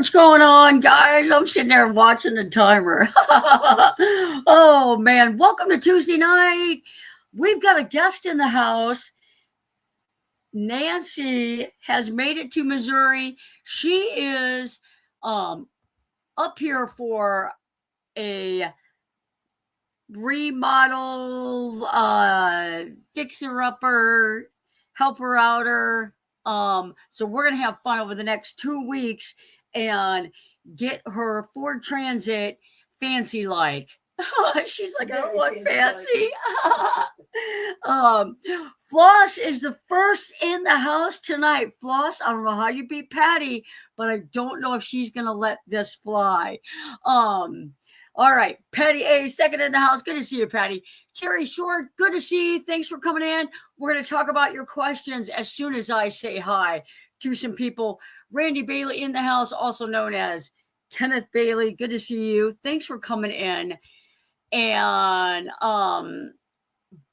What's going on, guys? I'm sitting there watching the timer. Oh, man. Welcome to Tuesday night. We've got a guest in the house. Nancy has made it to Missouri. She is up here for a remodel, fixer-upper, helper-outer. So we're going to have fun over the next 2 weeks and get her Ford Transit fancy like. She's like, I don't want fancy. Floss is the first in the house tonight. Floss, I don't know how you beat Patty, but I don't know if she's gonna let this fly. All right, Patty A, second in the house. Good to see you, Patty. Terry Short, good to see you. Thanks for coming in. We're going to talk about your questions as soon as I say hi to some people. Randy Bailey in the house, also known as Kenneth Bailey. Good to see you. Thanks for coming in. And,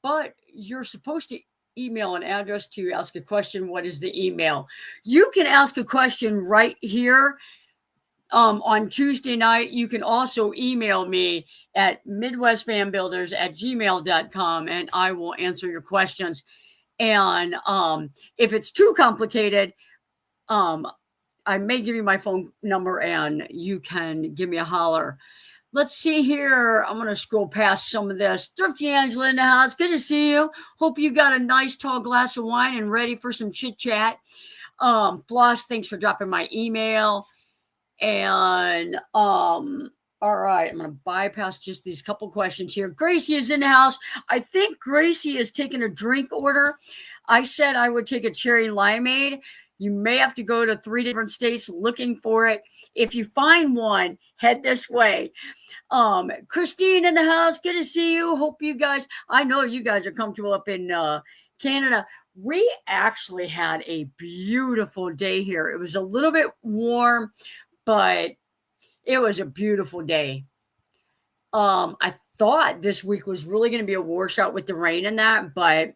but you're supposed to email an address to ask a question. What is the email? You can ask a question right here. On Tuesday night, you can also email me at midwestfanbuilders@gmail.com and I will answer your questions. And if it's too complicated, I may give you my phone number and you can give me a holler. Let's see here. I'm going to scroll past some of this. Thrifty Angela in the house. Good to see you. Hope you got a nice tall glass of wine and ready for some chit chat. Floss, thanks for dropping my email. And all right, I'm gonna bypass just these couple questions here. Gracie is in the house. I think Gracie is taking a drink order. I said I would take a cherry limeade. You may have to go to 3 different states looking for it. If you find one, head this way. Christine in the house, good to see you. Hope you guys, I know you guys are comfortable up in Canada. We actually had a beautiful day here. It was a little bit warm, but it was a beautiful day. I thought this week was really going to be a washout with the rain and that, but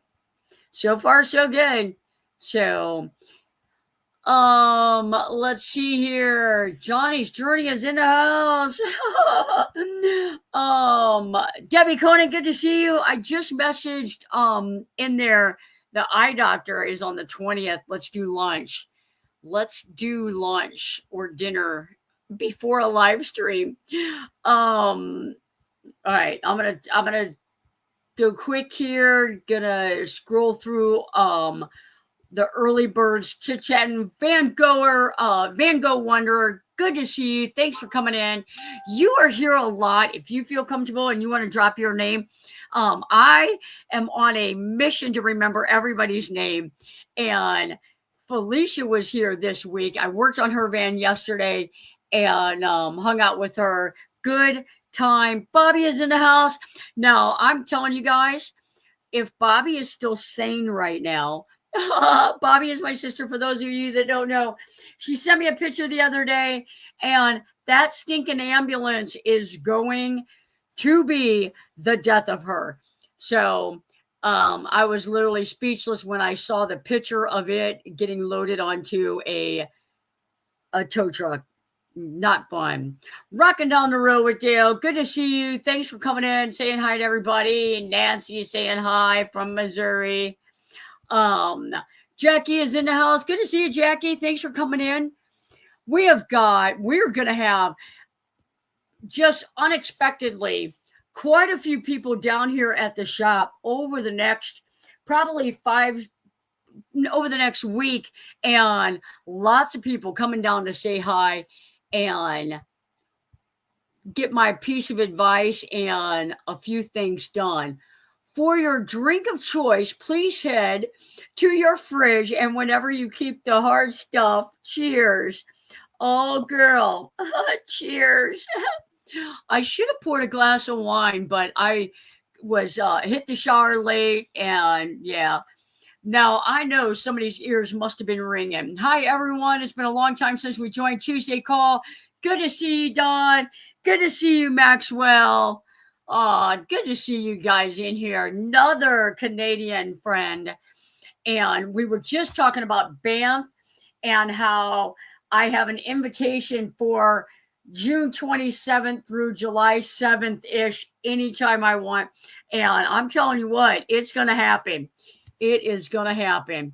so far so good. So, let's see here. Johnny's Journey is in the house. Debbie Conan, good to see you. I just messaged in there. The eye doctor is on the 20th. Let's do lunch. Let's do lunch or dinner before a live stream. All right, I'm gonna go quick here. Gonna scroll through the early birds chit chatting. Van Gogh Wanderer. Good to see you. Thanks for coming in. You are here a lot. If you feel comfortable and you want to drop your name, I am on a mission to remember everybody's name. And Felicia was here this week. I worked on her van yesterday and hung out with her. Good time. Bobby is in the house. Now, I'm telling you guys, if Bobby is still sane right now, Bobby is my sister, for those of you that don't know. She sent me a picture the other day, and that stinking ambulance is going to be the death of her. So I was literally speechless when I saw the picture of it getting loaded onto a tow truck. Not fun. Rocking down the road with Dale. Good to see you. Thanks for coming in, saying hi to everybody. Nancy is saying hi from Missouri. Jackie is in the house. Good to see you, Jackie. Thanks for coming in. We're going to have just unexpectedly quite a few people down here at the shop over the next over the next week, and lots of people coming down to say hi and get my piece of advice and a few things done. For your drink of choice, please head to your fridge, and whenever you keep the hard stuff, cheers. Oh, girl, cheers. I should have poured a glass of wine, but I was hit the shower late, and yeah. Now, I know somebody's ears must have been ringing. Hi, everyone. It's been a long time since we joined Tuesday Call. Good to see you, Don. Good to see you, Maxwell. Good to see you guys in here. Another Canadian friend. And we were just talking about Banff and how I have an invitation for June 27th through July 7th-ish, anytime I want. And I'm telling you what, it's going to happen. It is going to happen.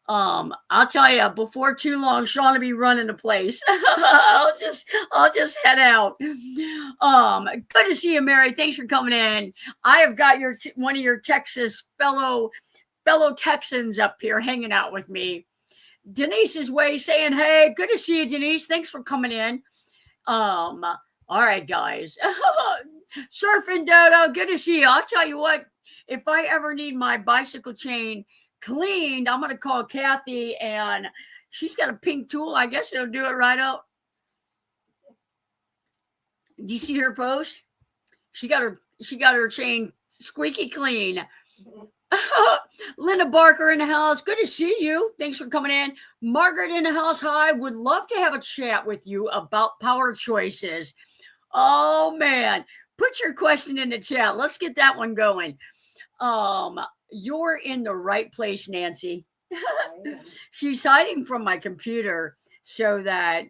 I'll tell you, before too long, Sean will be running the place. I'll just head out. Good to see you, Mary. Thanks for coming in. I have got one of your Texas fellow Texans up here hanging out with me. Denise's way saying, hey, good to see you, Denise. Thanks for coming in. All right, guys. Surfing Dodo, good to see you. I'll tell you what, if I ever need my bicycle chain cleaned, I'm gonna call Kathy, and she's got a pink tool. I guess it'll do it right out. Do you see her post? She got her chain squeaky clean. Linda Barker in the house. Good to see you. Thanks for coming in. Margaret in the house. Hi. Would love to have a chat with you about power choices. Oh man, put your question in the chat. Let's get that one going. You're in the right place, Nancy. She's hiding from my computer so that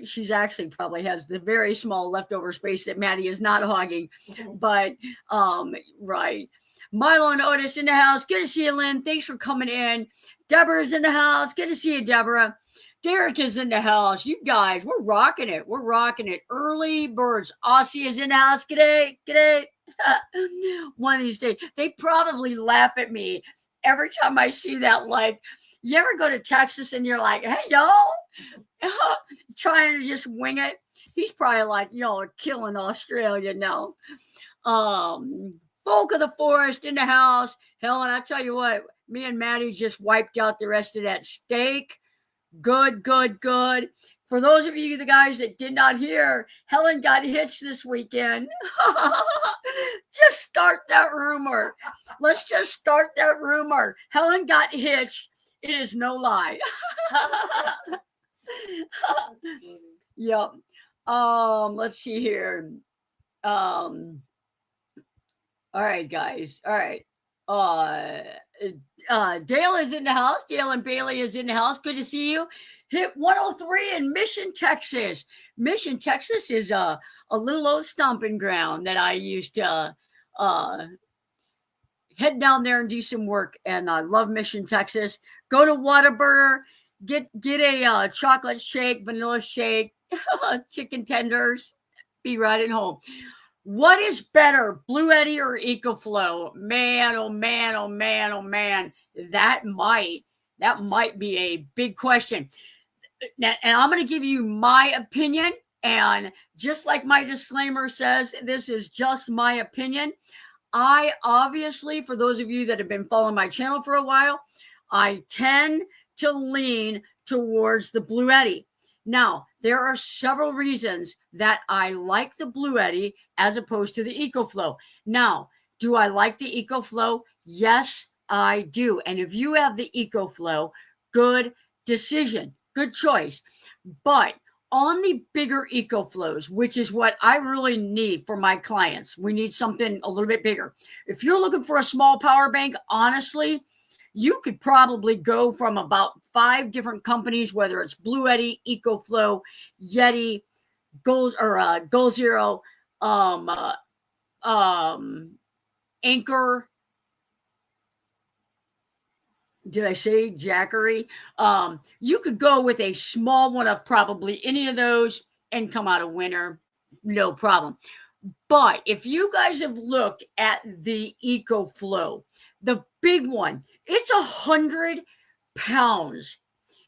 she's actually probably has the very small leftover space that Maddie is not hogging. But right. Milo and Otis in the house. Good to see you, Lynn. Thanks for coming in. Deborah's in the house. Good to see you, Deborah. Derek is in the house. You guys, we're rocking it. We're rocking it. Early birds. Aussie is in the house. G'day. G'day. One of these days. They probably laugh at me every time I see that. Like, you ever go to Texas and you're like, hey, y'all, trying to just wing it? He's probably like, y'all are killing Australia now. Folk of the forest in the house. Helen, I tell you what, me and Maddie just wiped out the rest of that steak. Good, good, good. For those of you, the guys that did not hear, Helen got hitched this weekend. Just start that rumor. Let's just start that rumor. Helen got hitched. It is no lie. Yep. Let's see here. All right, guys. All right. Dale is in the house. Dale and Bailey is in the house. Good to see you. Hit 103 in Mission, Texas. Mission, Texas is a little old stomping ground that I used to head down there and do some work. And I love Mission, Texas. Go to Whataburger. Get a chocolate shake, vanilla shake, chicken tenders. Be right at home. What is better, Blue Eddy or EcoFlow? Man, oh man, oh man, oh man. That might be a big question. Now, and I'm going to give you my opinion. And just like my disclaimer says, this is just my opinion. I obviously, for those of you that have been following my channel for a while, I tend to lean towards the Blue Eddy. Now, there are several reasons that I like the Blue Eddy as opposed to the EcoFlow. Now, do I like the EcoFlow? Yes, I do. And if you have the EcoFlow, good decision, good choice. But on the bigger EcoFlows, which is what I really need for my clients, we need something a little bit bigger. If you're looking for a small power bank, honestly, you could probably go from about 5 different companies, whether it's Blue Eddy, EcoFlow, Yeti, Goal Zero, Anchor. Did I say Jackery? You could go with a small one of probably any of those and come out a winner. No problem. But if you guys have looked at the EcoFlow, the big one, it's 100 pounds.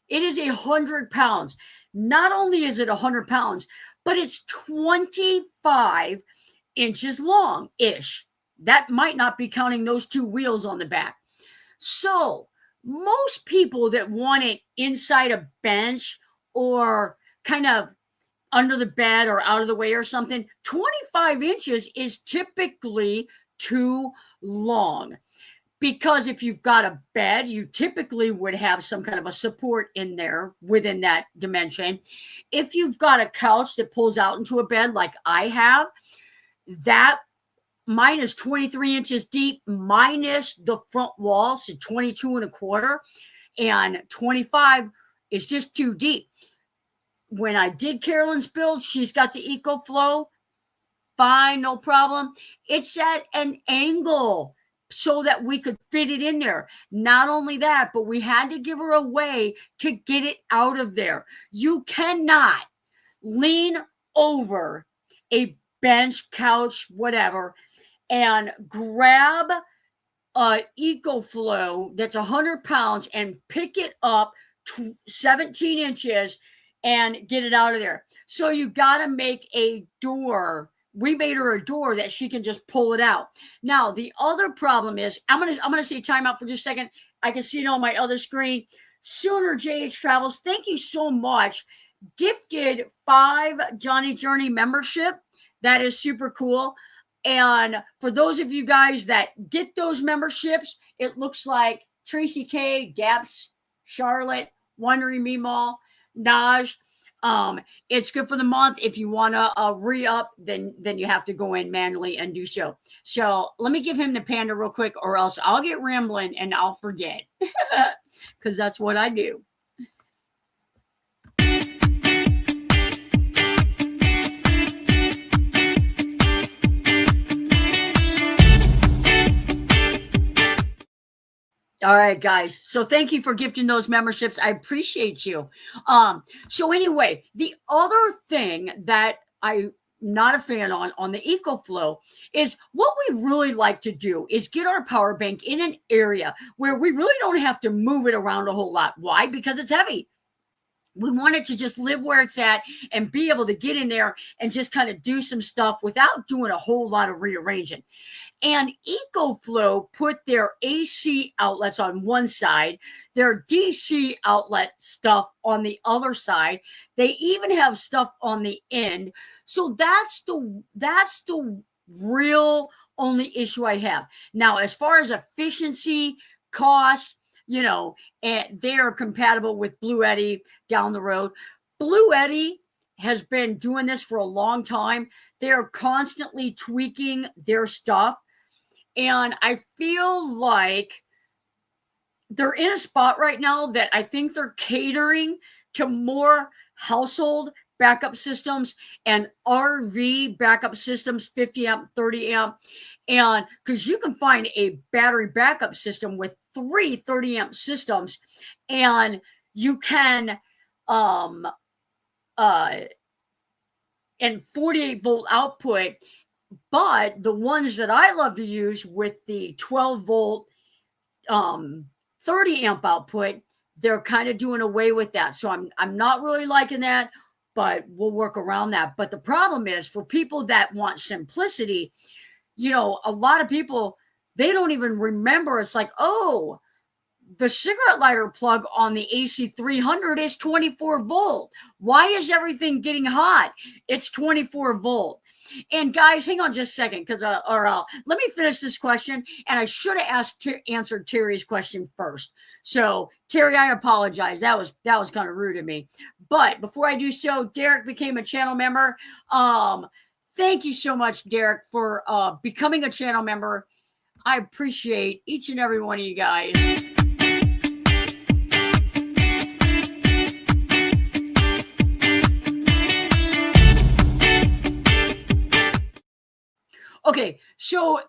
It is 100 pounds. Not only is it 100 pounds, but it's 25 inches long-ish. That might not be counting those 2 wheels on the back. So most people that want it inside a bench or kind of under the bed or out of the way or something, 25 inches is typically too long. Because if you've got a bed, you typically would have some kind of a support in there within that dimension. If you've got a couch that pulls out into a bed like I have, that mine is 23 inches deep minus the front wall, so 22 1/4, and 25 is just too deep. when I did Carolyn's build, she's got the EcoFlow. Fine, no problem. It's at an angle so that we could fit it in there. Not only that, but we had to give her a way to get it out of there. You cannot lean over a bench, couch, whatever, and grab a EcoFlow that's 100 pounds and pick it up 17 inches and get it out of there. So you got to make a door. We made her a door that she can just pull it out. Now, the other problem is, I'm gonna say timeout for just a second. I can see it on my other screen. Sooner JH Travels, thank you so much. Gifted 5 Johnny Journey membership. That is super cool. And for those of you guys that get those memberships, it looks like Tracy K, Gaps, Charlotte, Wondering Meemaw, Naj. It's good for the month. If you want to re-up, then you have to go in manually and do so. So let me give him the panda real quick, or else I'll get rambling and I'll forget, because that's what I do. All right, guys. So thank you for gifting those memberships. I appreciate you. So anyway, the other thing that I'm not a fan on the EcoFlow is what we really like to do is get our power bank in an area where we really don't have to move it around a whole lot. Why? Because it's heavy. We want it to just live where it's at and be able to get in there and just kind of do some stuff without doing a whole lot of rearranging. And EcoFlow put their AC outlets on one side, their DC outlet stuff on the other side. They even have stuff on the end. So that's the real only issue I have. Now, as far as efficiency, cost, and they're compatible with Bluetti down the road. Bluetti has been doing this for a long time. They're constantly tweaking their stuff. And I feel like they're in a spot right now that I think they're catering to more household backup systems and RV backup systems, 50 amp, 30 amp. And because you can find a battery backup system with 3 30 amp systems, and you can and 48 volt output. But the ones that I love to use with the 12 volt 30 amp output, they're kind of doing away with that. So I'm not really liking that, but we'll work around that. But the problem is, for people that want simplicity, a lot of people, they don't even remember. It's like, oh, the cigarette lighter plug on the AC300 is 24 volt. Why is everything getting hot? It's 24 volt. And guys, hang on just a second, because let me finish this question. And I should have answered Terry's question first. So Terry, I apologize. That was kind of rude of me. But before I do so, Derek became a channel member. Thank you so much, Derek, for becoming a channel member. I appreciate each and every one of you guys. Okay, so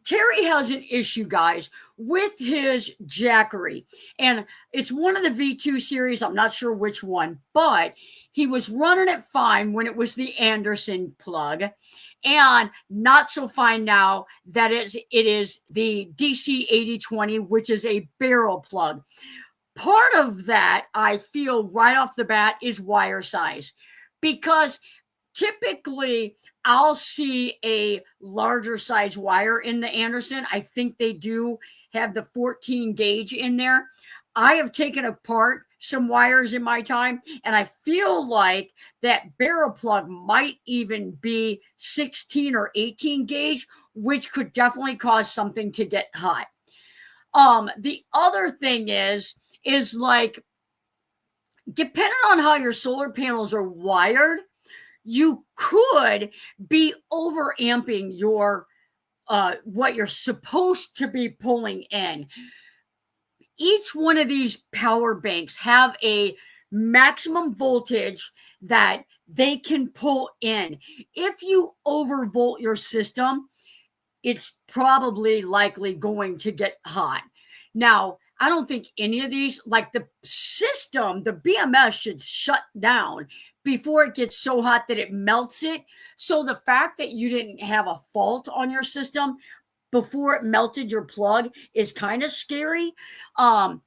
Terry has an issue, guys, with his Jackery. And it's one of the V2 series. I'm not sure which one, but he was running it fine when it was the Anderson plug, and not so fine now that it is the DC 8020, which is a barrel plug. Part of that, I feel right off the bat, is wire size, because typically I'll see a larger size wire in the Anderson. I think they do have the 14 gauge in there. I have taken apart some wires in my time, and I feel like that barrel plug might even be 16 or 18 gauge, which could definitely cause something to get hot. The other thing is like, depending on how your solar panels are wired, you could be over amping your what you're supposed to be pulling in. Each one of these power banks have a maximum voltage that they can pull in. If you overvolt your system, it's probably likely going to get hot. Now, I don't think any of these, like the system, the BMS should shut down before it gets so hot that it melts it. So the fact that you didn't have a fault on your system before it melted your plug is kind of scary. I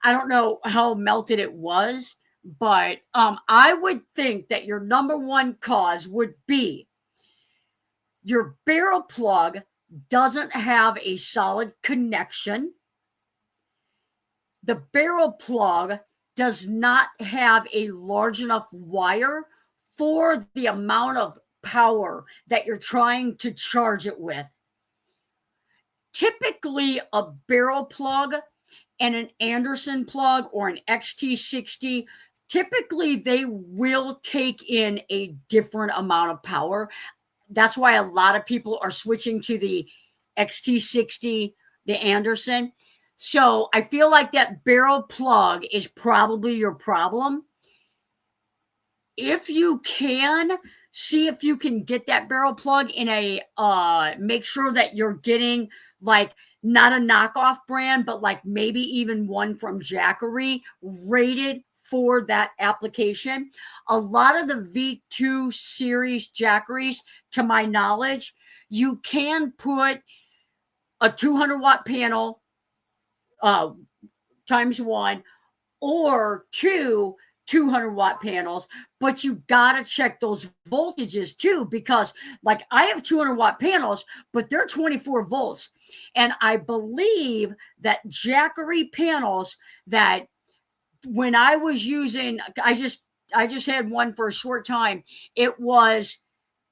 don't know how melted it was, but I would think that your number one cause would be your barrel plug doesn't have a solid connection. The barrel plug does not have a large enough wire for the amount of power that you're trying to charge it with. Typically, a barrel plug and an Anderson plug or an XT60, typically they will take in a different amount of power. That's why a lot of people are switching to the XT60, the Anderson. So I feel like that barrel plug is probably your problem. If you can, see if you can get that barrel plug in a, make sure that you're getting like not a knockoff brand, but like maybe even one from Jackery rated for that application. A lot of the V2 series Jackeries, to my knowledge, you can put a 200 watt panel times one or two 200 watt panels, but you got to check those voltages too, because like I have 200 watt panels, but they're 24 volts. And I believe that Jackery panels that when I was using, I just had one for a short time, it was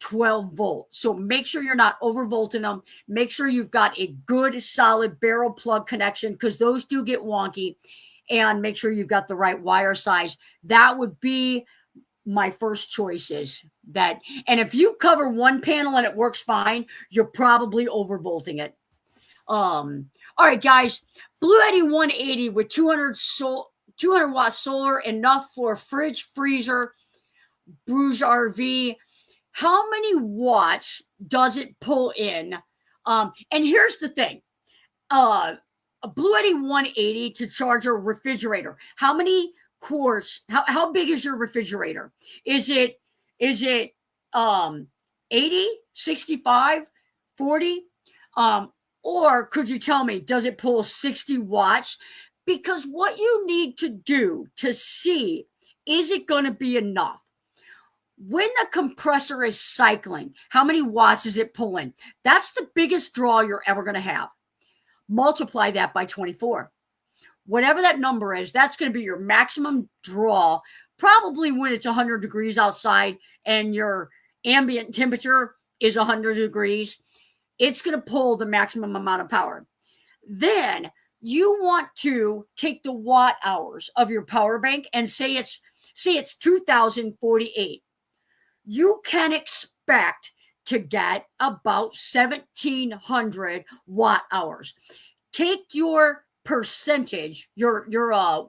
12 volts. So make sure you're not overvolting them. Make sure you've got a good solid barrel plug connection, because those do get wonky. And make sure you've got the right wire size. That would be my first choices. That, and if you cover one panel and it works fine, you're probably overvolting it. All right, guys. Blue Eddy 180 with 200 watt solar, enough for fridge, freezer, Bruges RV. How many watts does it pull in? And here's the thing. A Blue Eddy 180 to charge a refrigerator. How many quarts? How big is your refrigerator? Is it 80, 65, 40? Or could you tell me, does it pull 60 watts? Because what you need to do to see, is it going to be enough? When the compressor is cycling, how many watts is it pulling? That's the biggest draw you're ever going to have. Multiply that by 24. Whatever that number is, that's going to be your maximum draw, probably when it's 100 degrees outside and your ambient temperature is 100 degrees. It's going to pull the maximum amount of power. Then you want to take the watt hours of your power bank and say it's 2048. You can expect to get about 1,700 watt hours. Take your percentage, your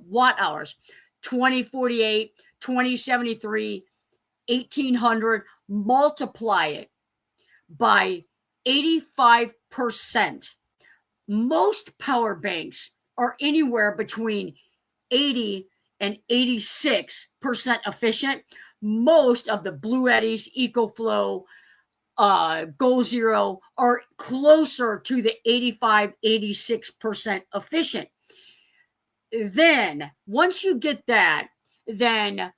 watt hours, 2048, 2073, 1,800, multiply it by 85%. Most power banks are anywhere between 80 and 86% efficient. Most of the Blue Eddies, EcoFlow, Go Zero are closer to the 85, 86% efficient. Then once you get that, then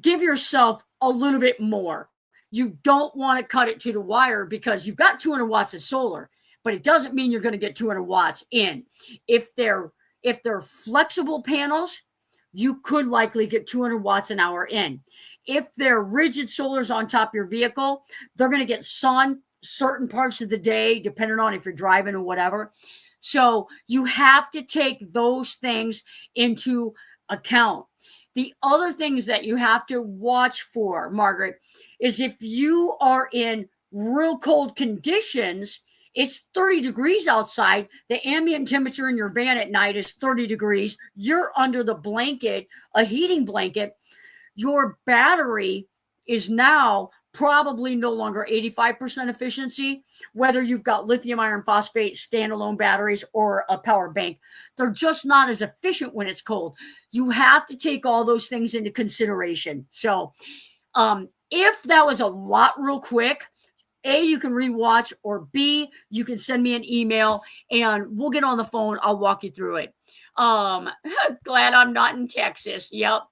give yourself a little bit more. You don't want to cut it to the wire, because you've got 200 watts of solar, but it doesn't mean you're going to get 200 watts in. If they're flexible panels, you could likely get 200 watts an hour in. If they're rigid solars on top of your vehicle, they're going to get sun certain parts of the day, depending on if you're driving or whatever. So you have to take those things into account. The other things that you have to watch for, Margaret, is if you are in real cold conditions, It's 30 degrees outside. The ambient temperature in your van at night is 30 degrees. You're under the blanket, a heating blanket. Your battery is now probably no longer 85% efficiency, whether you've got lithium iron phosphate standalone batteries or a power bank. They're just not as efficient when it's cold. You have to take all those things into consideration. So if that was a lot real quick, A, you can rewatch, or B, you can send me an email and we'll get on the phone. I'll walk you through it. Glad I'm not in Texas. Yep.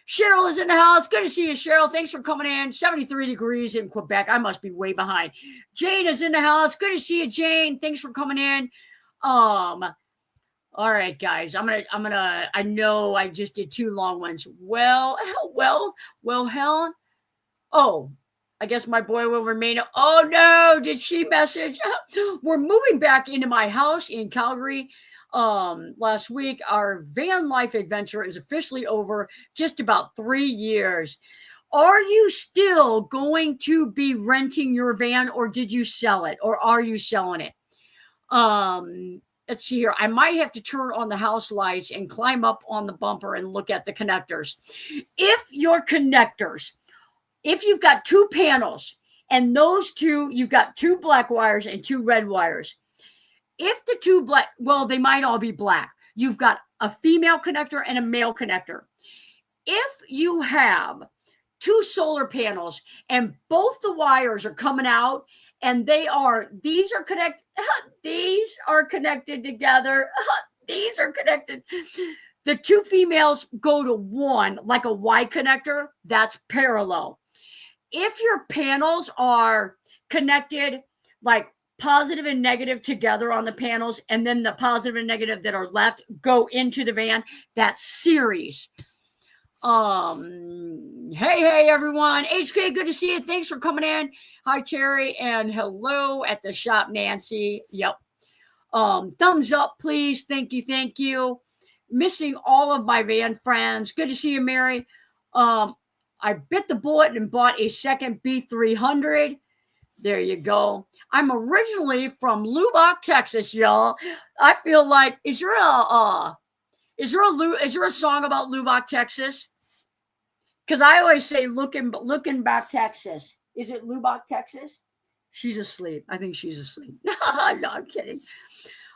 Cheryl is in the house. Good to see you, Cheryl. Thanks for coming in. 73 degrees in Quebec. I must be way behind. Jane is in the house. Good to see you, Jane. Thanks for coming in. All right, guys. I know I just did 2 long ones. Well, Helen. Oh, I guess my boy will remain. Oh no, did she message? We're moving back into my house in Calgary. Last week, our van life adventure is officially over. Just about 3 years. Are you still going to be renting your van, or did you sell it, or are you selling it? Let's see here. I might have to turn on the house lights and climb up on the bumper and look at the connectors. If your connectors, if you've got 2 panels and those 2, you've got 2 black wires and 2 red wires. If the 2 black, well, they might all be black. You've got a female connector and a male connector. If you have 2 solar panels and both the wires are coming out and these are connected together. These are connected. The 2 females go to 1, like a Y connector, that's parallel. If your panels are connected like positive and negative together on the panels, and then the positive and negative that are left go into the van, that's series. Hey everyone. HK, good to see you. Thanks for coming in. Hi, Terry, and hello at the shop, Nancy. Yep. Thumbs up, please. Thank you. Missing all of my van friends. Good to see you, Mary. I bit the bullet and bought a second B300. There you go. I'm originally from Lubbock, Texas, y'all. I feel like, is there a song about Lubbock, Texas? Because I always say looking back, Texas. Is it Lubbock, Texas? She's asleep. I think she's asleep. No, I'm kidding.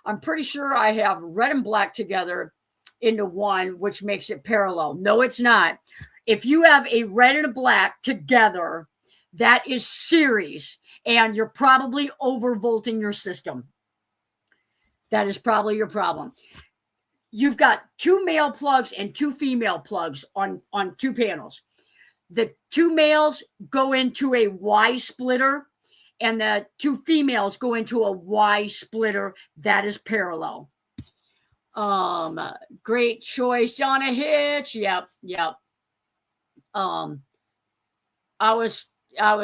I'm pretty sure I have red and black together into one, which makes it parallel. No, it's not. If you have a red and a black together, that is series, and you're probably overvolting your system. That is probably your problem. You've got 2 male plugs and 2 female plugs on 2 panels. The 2 males go into a Y splitter, and the 2 females go into a Y splitter. That is parallel. Great choice, Donna Hitch. Yep. I was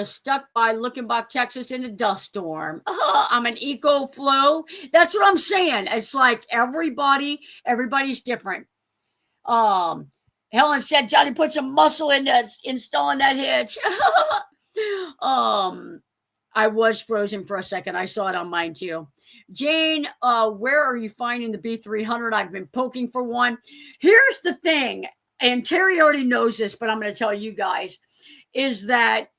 stuck by Lookenbach, Texas in a dust storm. I'm an EcoFlow. That's what I'm saying. It's like everybody's different. Helen said Johnny put some muscle into installing that hitch. I was frozen for a second. I saw it on mine too. Jane, where are you finding the B300? I've been poking for one. Here's the thing, and Terry already knows this, but I'm going to tell you guys, is that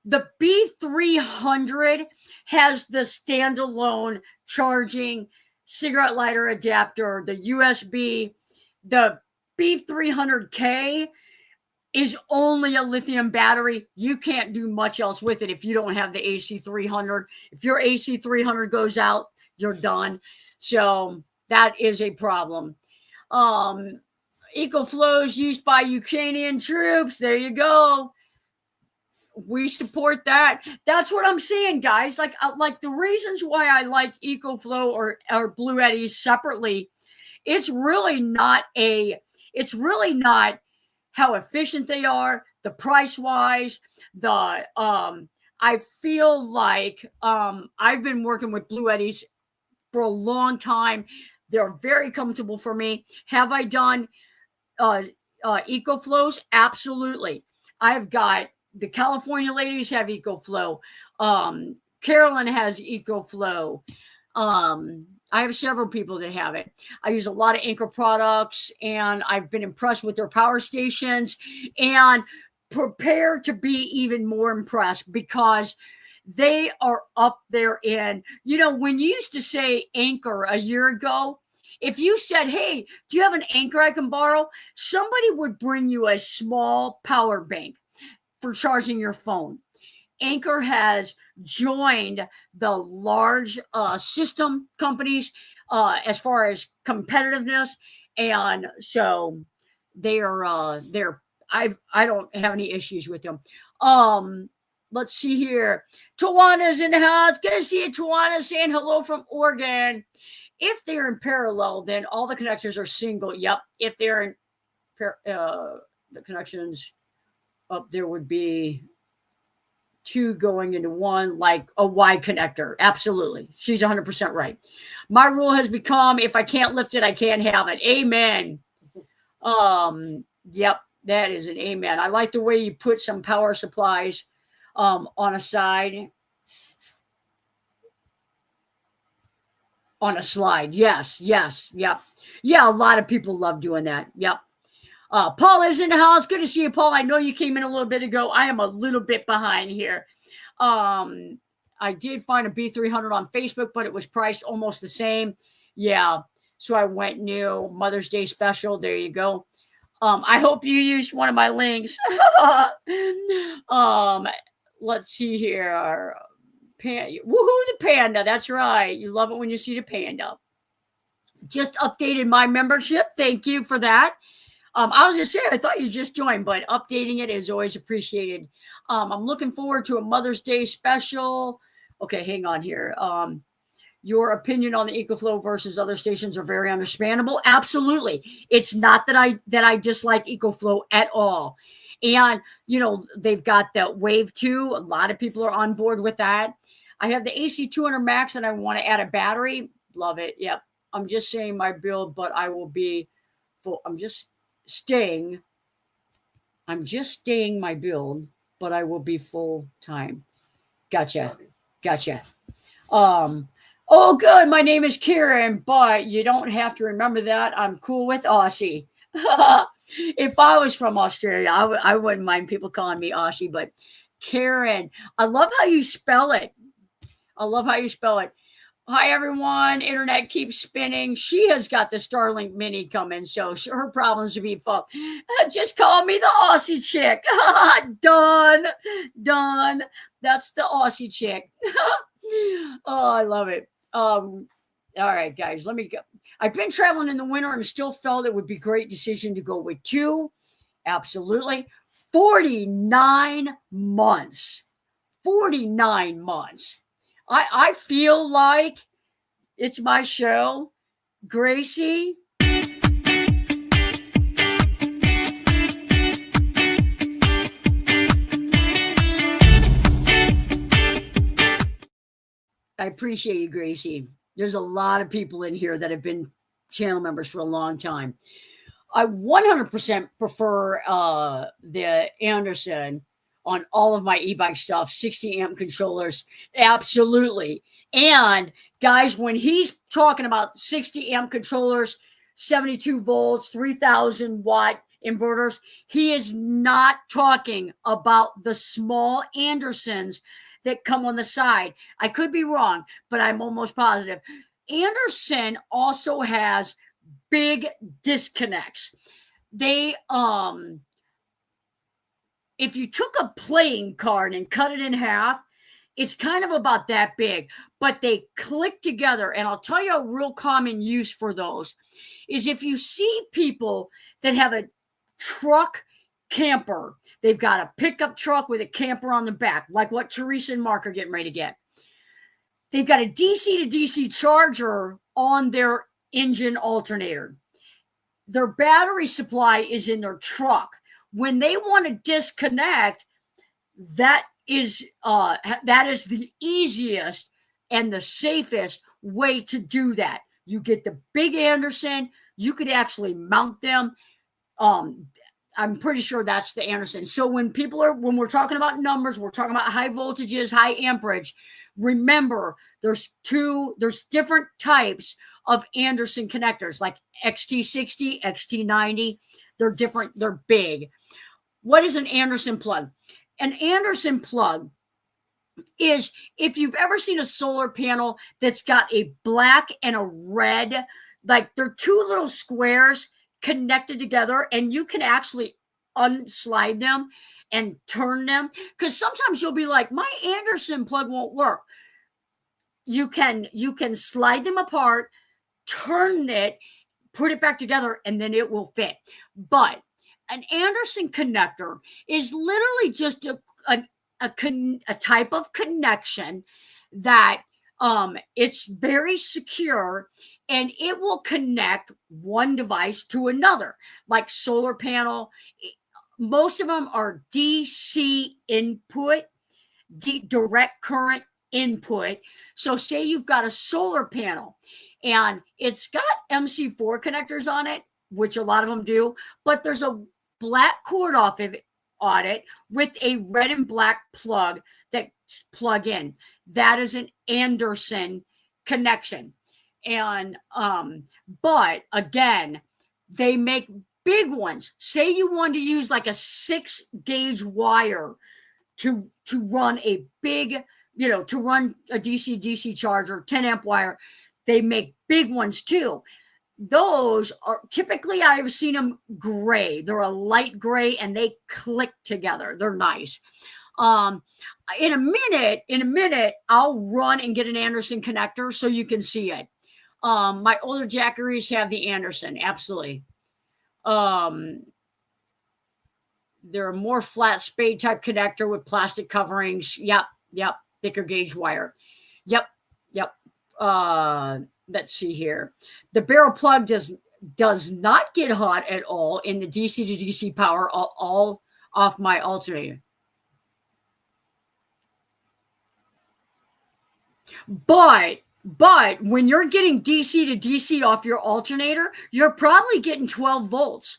the B300 has the standalone charging cigarette lighter adapter, the USB. The B300K is only a lithium battery. You can't do much else with it if you don't have the AC300. If your AC300 goes out, you're done. So that is a problem. EcoFlows used by Ukrainian troops. There you go. We support that. That's what I'm saying, guys. Like the reasons why I like EcoFlow or Bluetti separately, it's really not how efficient they are, the price wise, I feel like I've been working with Bluettis for a long time. They're very comfortable for me. Have I done EcoFlows? Absolutely. I've got the California ladies have EcoFlow. Carolyn has EcoFlow. I have several people that have it. I use a lot of Anchor products, and I've been impressed with their power stations, and prepare to be even more impressed because they are up there in, when you used to say Anchor a year ago, if you said, hey, do you have an Anchor I can borrow? Somebody would bring you a small power bank for charging your phone. Anchor has joined the large system companies as far as competitiveness, and so they're I don't have any issues with them. Let's see here. Tawana's in the house. Good to see you, Tawana, saying hello from Oregon. If they're in parallel, then all the connectors are single. Yep. If they're in the connections up, there would be two going into one, like a Y connector. Absolutely. She's 100% right. My rule has become, if I can't lift it, I can't have it. Amen. Yep, that is an amen. I like the way you put some power supplies on a side. On a slide. Yes. Yep. Yeah, a lot of people love doing that. Yep. Paul is in the house. Good to see you, Paul. I know you came in a little bit ago. I am a little bit behind here. I did find a B300 on Facebook, but it was priced almost the same. Yeah. So I went new Mother's Day special. There you go. I hope you used one of my links. Let's see here. Woohoo, the panda. That's right. You love it when you see the panda. Just updated my membership. Thank you for that. I was going to say, I thought you just joined, but updating it is always appreciated. I'm looking forward to a Mother's Day special. Okay, hang on here. Your opinion on the EcoFlow versus other stations are very understandable. Absolutely. It's not that I dislike EcoFlow at all. And, they've got the Wave 2. A lot of people are on board with that. I have the AC200 Max and I want to add a battery. Love it. Yep. I'm just saying my build, but I will be full. I'm just staying my build, but I will be full time. Gotcha. Oh, good. My name is Karen, but you don't have to remember that. I'm cool with Aussie. If I was from Australia, I wouldn't mind people calling me Aussie, but Karen, I love how you spell it. Hi, everyone. Internet keeps spinning. She has got the Starlink Mini coming, so her problems will be fun. Just call me the Aussie chick. Done. That's the Aussie chick. Oh, I love it. All right, guys, let me go. I've been traveling in the winter and still felt it would be a great decision to go with 2. Absolutely. 49 months. 49 months. I feel like it's my show. Gracie. I appreciate you, Gracie. There's a lot of people in here that have been channel members for a long time. I 100% prefer the Anderson on all of my e-bike stuff, 60 amp controllers. Absolutely. And guys, when he's talking about 60 amp controllers, 72 volts, 3000 watt inverters, he is not talking about the small Andersons that come on the side. I could be wrong, but I'm almost positive. Anderson also has big disconnects. They, if you took a playing card and cut it in half, it's kind of about that big, but they click together. And I'll tell you a real common use for those is if you see people that have a truck camper, they've got a pickup truck with a camper on the back, like what Teresa and Mark are getting ready to get. They've got a DC to DC charger on their engine alternator. Their battery supply is in their truck. When they want to disconnect, that is the easiest and the safest way to do that. You get the big Anderson. You could actually mount them. I'm pretty sure that's the Anderson. So when we're talking about numbers, we're talking about high voltages, high amperage. remember there's different types of Anderson connectors, like XT60, XT90. They're different. They're big. What is an Anderson plug? An Anderson plug is, if you've ever seen a solar panel that's got a black and a red, like they're two little squares connected together, and you can actually unslide them and turn them, because sometimes you'll be like, my Anderson plug won't work. You can slide them apart, turn it, put it back together, and then it will fit. But an Anderson connector is literally just a type of connection that it's very secure, and it will connect one device to another, like solar panel. Most of them are DC input, direct current input. So say you've got a solar panel and it's got MC4 connectors on it, which a lot of them do, but there's a black cord off of it on it with a red and black plug that plug in. That is an Anderson connection. And but again, they make big ones. Say you want to use like a 6-gauge wire to run a big, to run a DC charger, 10 amp wire. They make big ones too. Those are typically, I've seen them gray. They're a light gray and they click together. They're nice. In a minute, I'll run and get an Anderson connector so you can see it. My older Jackeries have the Anderson, absolutely. They're a more flat spade type connector with plastic coverings. Yep. Thicker gauge wire. Yep. Let's see here. The barrel plug does not get hot at all in the DC to DC power, all off my alternator. But when you're getting DC to DC off your alternator, you're probably getting 12 volts.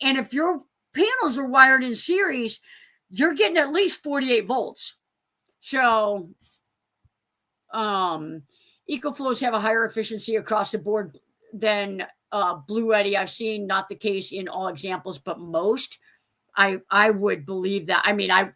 And if your panels are wired in series, you're getting at least 48 volts. So, EcoFlows have a higher efficiency across the board than Bluetti. I've seen, not the case in all examples, but most. I would believe that. I mean, I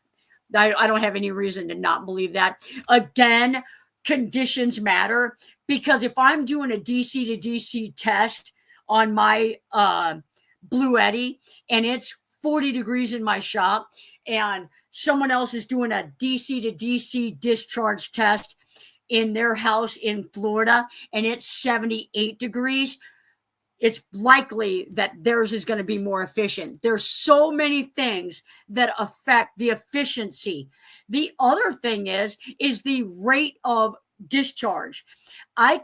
don't have any reason to not believe that. Again, conditions matter, because if I'm doing a DC to DC test on my Bluetti and it's 40 degrees in my shop, and someone else is doing a DC to DC discharge test in their house in Florida and it's 78 degrees, it's likely that theirs is going to be more efficient. There's so many things that affect the efficiency. The other thing is the rate of discharge. I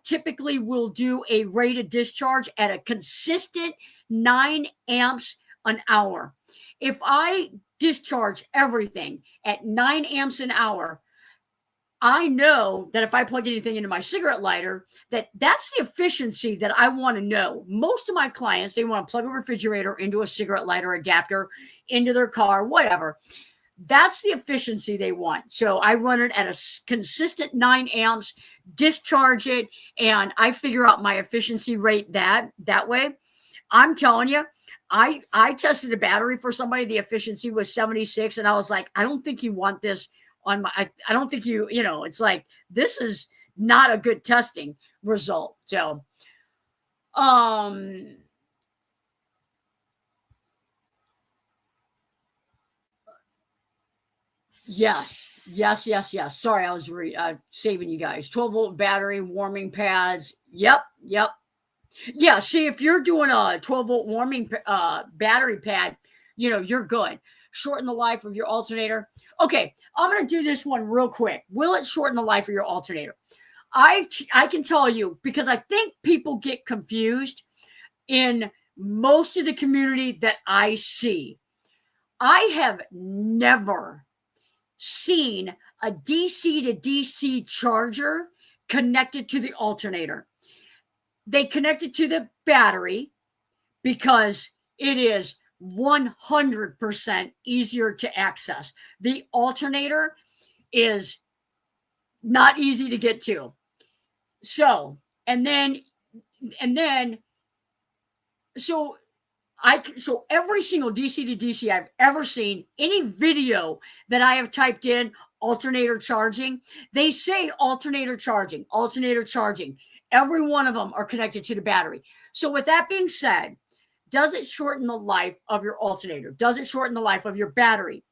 typically will do a rate of discharge at a consistent 9 amps an hour. If I discharge everything at 9 amps an hour, I know that if I plug anything into my cigarette lighter, that's the efficiency that I want to know. Most of my clients, they want to plug a refrigerator into a cigarette lighter adapter, into their car, whatever. That's the efficiency they want. So I run it at a consistent 9 amps, discharge it, and I figure out my efficiency rate that way. I'm telling you, I tested a battery for somebody. The efficiency was 76, and I was like, I don't think you want this on my, I don't think it's like, this is not a good testing result. So, yes. Sorry, I was saving you guys. 12-volt battery, warming pads. Yep. Yeah, see, if you're doing a 12-volt warming battery pad, you're good. Shorten the life of your alternator. Okay, I'm going to do this one real quick. Will it shorten the life of your alternator? I can tell you, because I think people get confused in most of the community that I see. I have never seen a DC to DC charger connected to the alternator. They connect it to the battery because it is 100% easier to access. The alternator is Not easy to get to. So, and then, so so every single DC to DC I've ever seen, any video that I have typed in alternator charging, they say alternator charging, alternator charging. Every one of them are connected to the battery. So with that being said, does it shorten the life of your alternator? Does it shorten the life of your battery?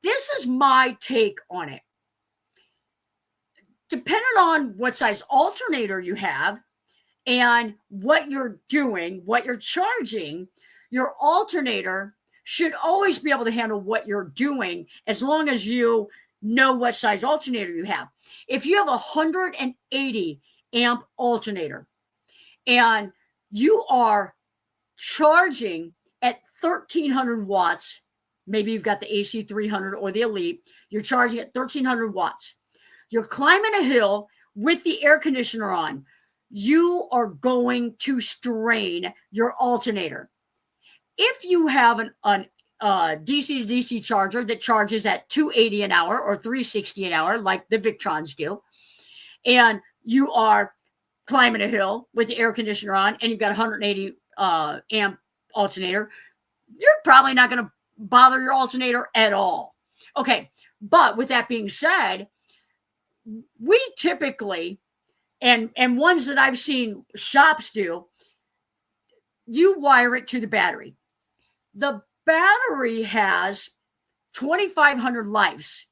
This is my take on it. Depending on what size alternator you have and what you're doing, what you're charging, your alternator should always be able to handle what you're doing as long as you know what size alternator you have. If you have a 180 amp alternator and you are charging at 1300 watts, maybe you've got the AC 300 or the Elite, you're charging at 1300 watts. You're climbing a hill with the air conditioner on. You are going to strain your alternator. If you have an DC to DC charger that charges at 280 an hour or 360 an hour, like the Victrons do, and you are climbing a hill with the air conditioner on and you've got a 180 amp alternator, you're probably not going to bother your alternator at all. Okay, but with that being said, we typically, and ones that I've seen shops do, you wire it to the battery. The battery has 2,500 lives.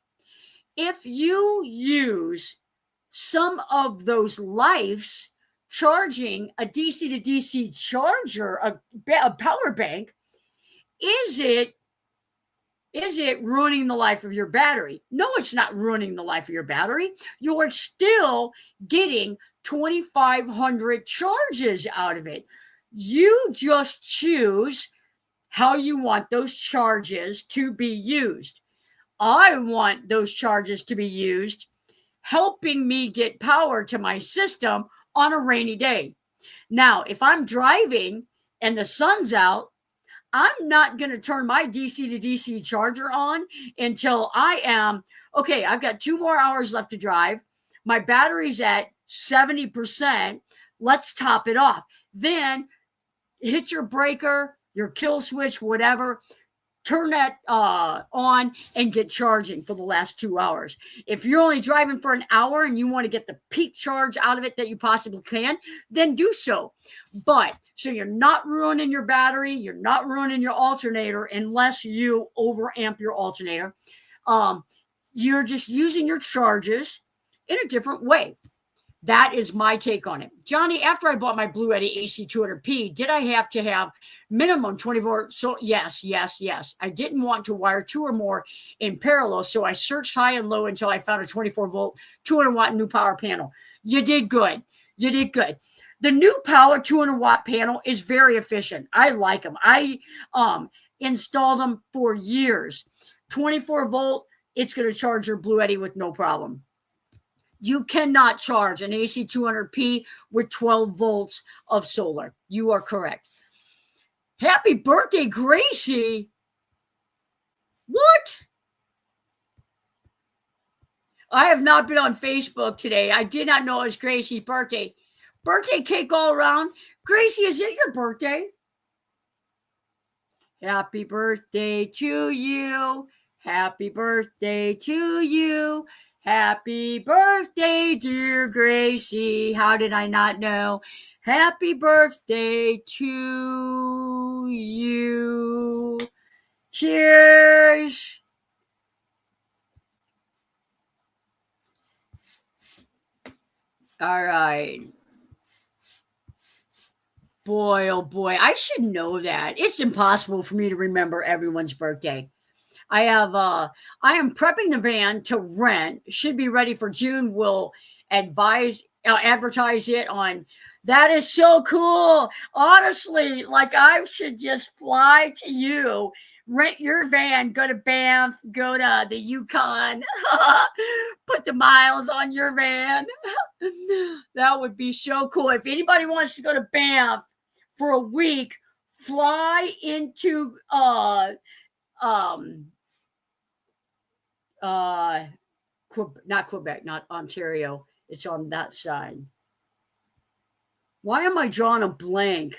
If you use some of those lives charging a DC to DC charger, a power bank, is it ruining the life of your battery? No, it's not ruining the life of your battery. You're still getting 2,500 charges out of it. You just choose how you want those charges to be used. I want those charges to be used helping me get power to my system on a rainy day. Now, if I'm driving and the sun's out, I'm not going to turn my DC to DC charger on until I am, okay, I've got 2 more hours left to drive. My battery's at 70%. Let's top it off. Then hit your breaker, your kill switch, whatever. Turn that on and get charging for the last 2 hours. If you're only driving for an hour and you want to get the peak charge out of it that you possibly can, then do so. But so you're not ruining your battery, you're not ruining your alternator unless you overamp your alternator. You're just using your charges in a different way. That is my take on it. Johnny, after I bought my Bluetti AC 200P, did I have to have minimum 24? So yes. I didn't want to wire 2 or more in parallel, so I searched high and low until I found a 24 volt, 200 watt new power panel. You did good. The new power 200 watt panel is very efficient. I like them. I installed them for years. 24 volt, it's going to charge your Bluetti with no problem. You cannot charge an AC 200P with 12 volts of solar. You are correct. Happy birthday, Gracie. What? I have not been on Facebook today. I did not know it was Gracie's birthday. Birthday cake all around. Gracie, is it your birthday? Happy birthday to you. Happy birthday to you. Happy birthday, dear Gracie. How did I not know? Happy birthday to you. Cheers. All right. Boy, oh boy, I should know that. It's impossible for me to remember everyone's birthday. I am prepping the van to rent. Should be ready for June. We'll advertise it on. That is so cool. Honestly, like I should just fly to you, rent your van, go to Banff, go to the Yukon, put the miles on your van. That would be so cool. If anybody wants to go to Banff for a week, fly into not Quebec, not Ontario. It's on that side. Why am I drawing a blank?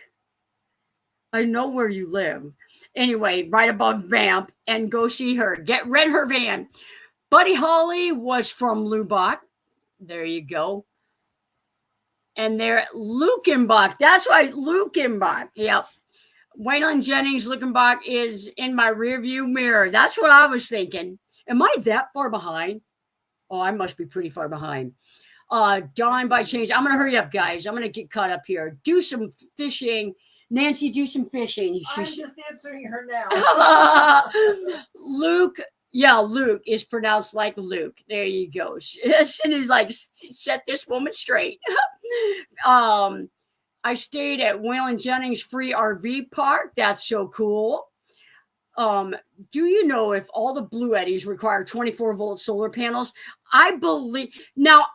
I know where you live. Anyway, right above Vamp, and go see her. Rent her van. Buddy Holly was from Lubbock. There you go. And they're Luckenbach. That's right, Luckenbach. Yep. Waylon Jennings, Luckenbach is in my rearview mirror. That's what I was thinking. Am I that far behind? Oh, I must be pretty far behind. Dawn by Change. I'm going to hurry up, guys. I'm going to get caught up here. Do some fishing. Nancy, do some fishing. I'm just answering her now. Luke. Yeah, Luke is pronounced like Luke. There you go. And he's like, set this woman straight. I stayed at Waylon Jennings Free RV Park. That's so cool. Do you know if all the Blue Eddies require 24-volt solar panels? I believe now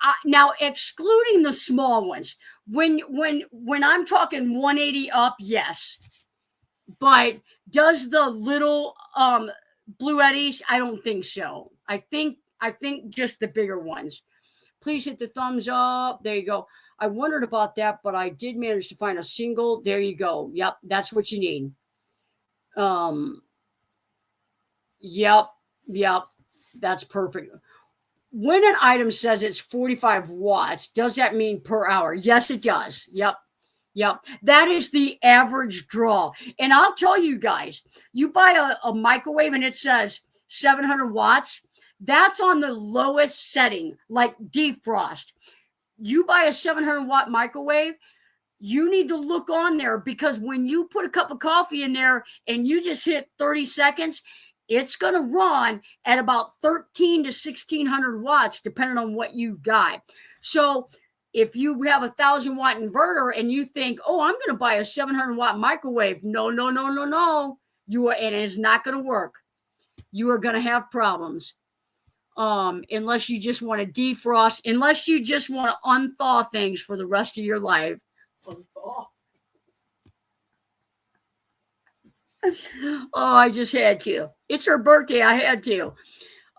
excluding the small ones. When I'm talking 180 up, yes. But does the little Blue Eddies? I don't think so. I think just the bigger ones. Please hit the thumbs up. There you go. I wondered about that, but I did manage to find a single. There you go. Yep, that's what you need. Yep, that's perfect. When an item says it's 45 watts, does that mean per hour? Yes, it does. Yep. That is the average draw. And I'll tell you guys, you buy a microwave and it says 700 watts. That's on the lowest setting, like defrost. You buy a 700-watt microwave, you need to look on there, because when you put a cup of coffee in there and you just hit 30 seconds, it's going to run at about 13 to 1600 watts, depending on what you got. So if you have a 1,000-watt inverter and you think, oh, I'm going to buy a 700-watt microwave, no. And it's not going to work. You are going to have problems. Unless you just want to defrost, unless you just want to unthaw things for the rest of your life. Oh, I just had to. It's her birthday. I had to.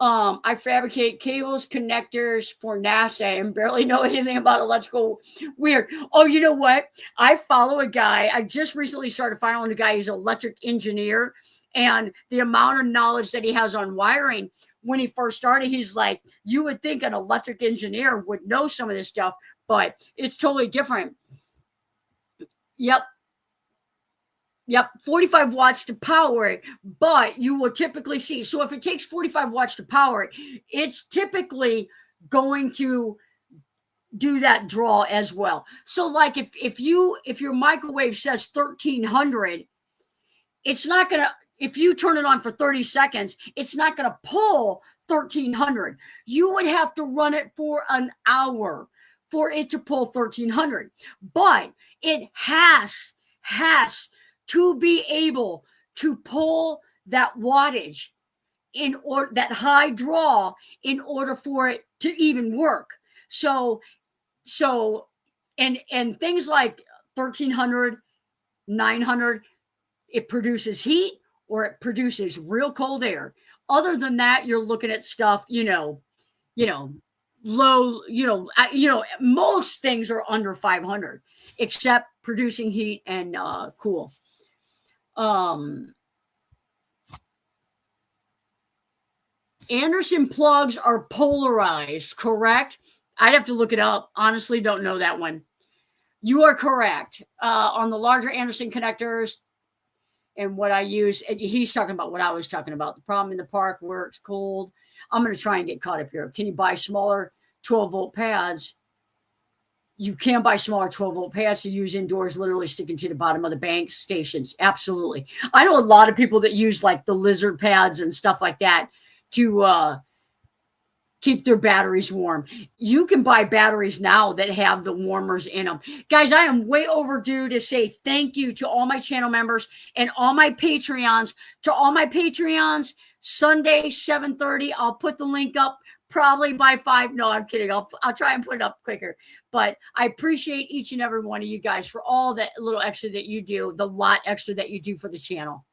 I fabricate cables, connectors for NASA and barely know anything about electrical. Weird. Oh, you know what? I follow a guy. I just recently started following a guy who's an electric engineer, and the amount of knowledge that he has on wiring. When he first started, he's like, you would think an electric engineer would know some of this stuff, but it's totally different. Yep. 45 watts to power it, but you will typically see. So if it takes 45 watts to power it, it's typically going to do that draw as well. So like if your microwave says 1300, it's not going to, if you turn it on for 30 seconds, it's not going to pull 1300. You would have to run it for an hour for it to pull 1300. But it has to be able to pull that wattage in order, that high draw, in order for it to even work. So and things like 1300, 900, it produces heat or it produces real cold air. Other than that, you're looking at stuff, low, most things are under 500, except producing heat and cool. Anderson plugs are polarized, correct? I'd have to look it up. Honestly, don't know that one. You are correct. On the larger Anderson connectors, and what I use, he's talking about what I was talking about. The problem in the park where it's cold. I'm going to try and get caught up here. Can you buy smaller 12-volt pads? You can buy smaller 12-volt pads to use indoors, literally sticking to the bottom of the bank stations. Absolutely. I know a lot of people that use like the lizard pads and stuff like that to keep their batteries warm. You can buy batteries now that have the warmers in them. Guys, I am way overdue to say thank you to all my channel members and all my Patreons. To all my Patreons, Sunday, 7:30. I'll put the link up probably by 5. No, I'm kidding. I'll try and put it up quicker. But I appreciate each and every one of you guys for all that little extra that you do, the lot extra that you do for the channel.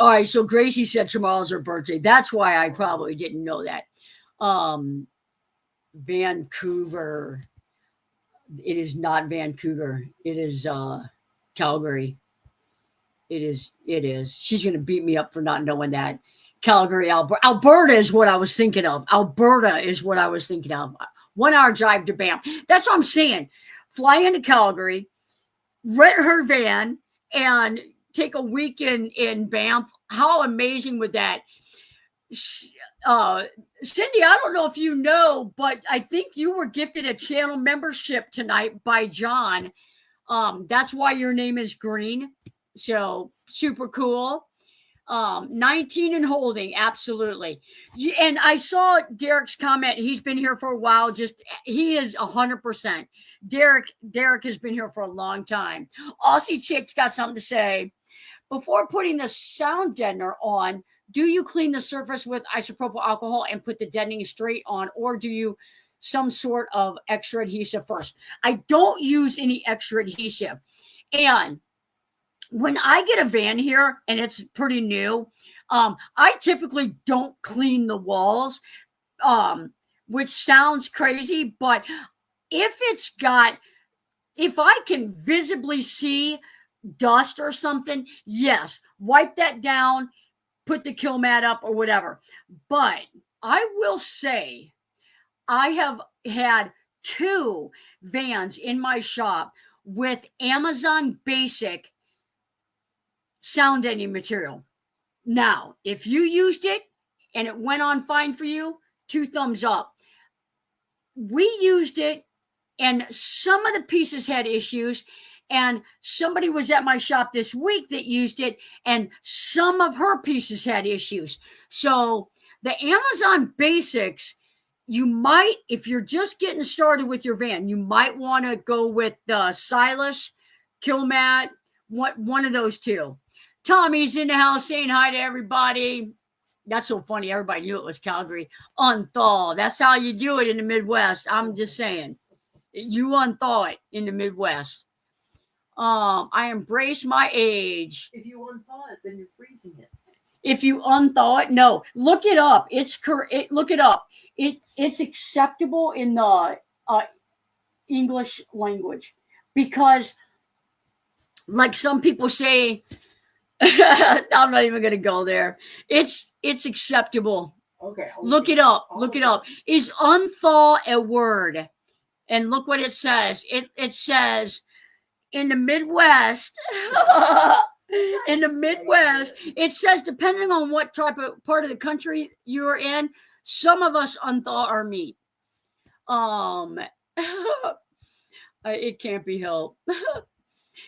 All right, so Gracie said tomorrow's her birthday. That's why I probably didn't know that. Vancouver. It is not Vancouver. It is Calgary. It is. She's gonna beat me up for not knowing that. Calgary, Alberta. Alberta is what I was thinking of. Alberta is what I was thinking of. 1 hour drive to Banff. That's what I'm saying. Fly into Calgary, rent her van, and take a week in Banff. How amazing would that? Cindy, I don't know if you know, but I think you were gifted a channel membership tonight by John. That's why your name is Green. So super cool. 19 and holding, absolutely. And I saw Derek's comment. He's been here for a while. He is 100%. Derek has been here for a long time. Aussie Chick's got something to say. Before putting the sound deadener on, do you clean the surface with isopropyl alcohol and put the deadening straight on, or do you some sort of extra adhesive first? I don't use any extra adhesive. And when I get a van here and it's pretty new, I typically don't clean the walls, which sounds crazy, but if I can visibly see dust or something, yes, wipe that down, put the kill mat up or whatever. But I will say I have had 2 vans in my shop with Amazon Basic sound deadening material. Now, if you used it and it went on fine for you, 2 thumbs up. We used it and some of the pieces had issues, and somebody was at my shop this week that used it and some of her pieces had issues. So the Amazon Basics, you might, if you're just getting started with your van, you might want to go with the Silas, Killmat, one of those 2. Tommy's in the house saying hi to everybody. That's so funny. Everybody knew it was Calgary. Unthaw. That's how you do it in the Midwest. I'm just saying. You unthaw it in the Midwest. I embrace my age. If you unthaw it, then you're freezing it. If you unthaw it, no. Look it up. Look it up. It's acceptable in the English language because, like some people say, I'm not even going to go there. It's acceptable. Okay. Look it up. Look it up. Is unthaw a word? And look what it says. It says in the Midwest. In the Midwest, it says depending on what type of part of the country you're in, some of us unthaw our meat. It can't be helped.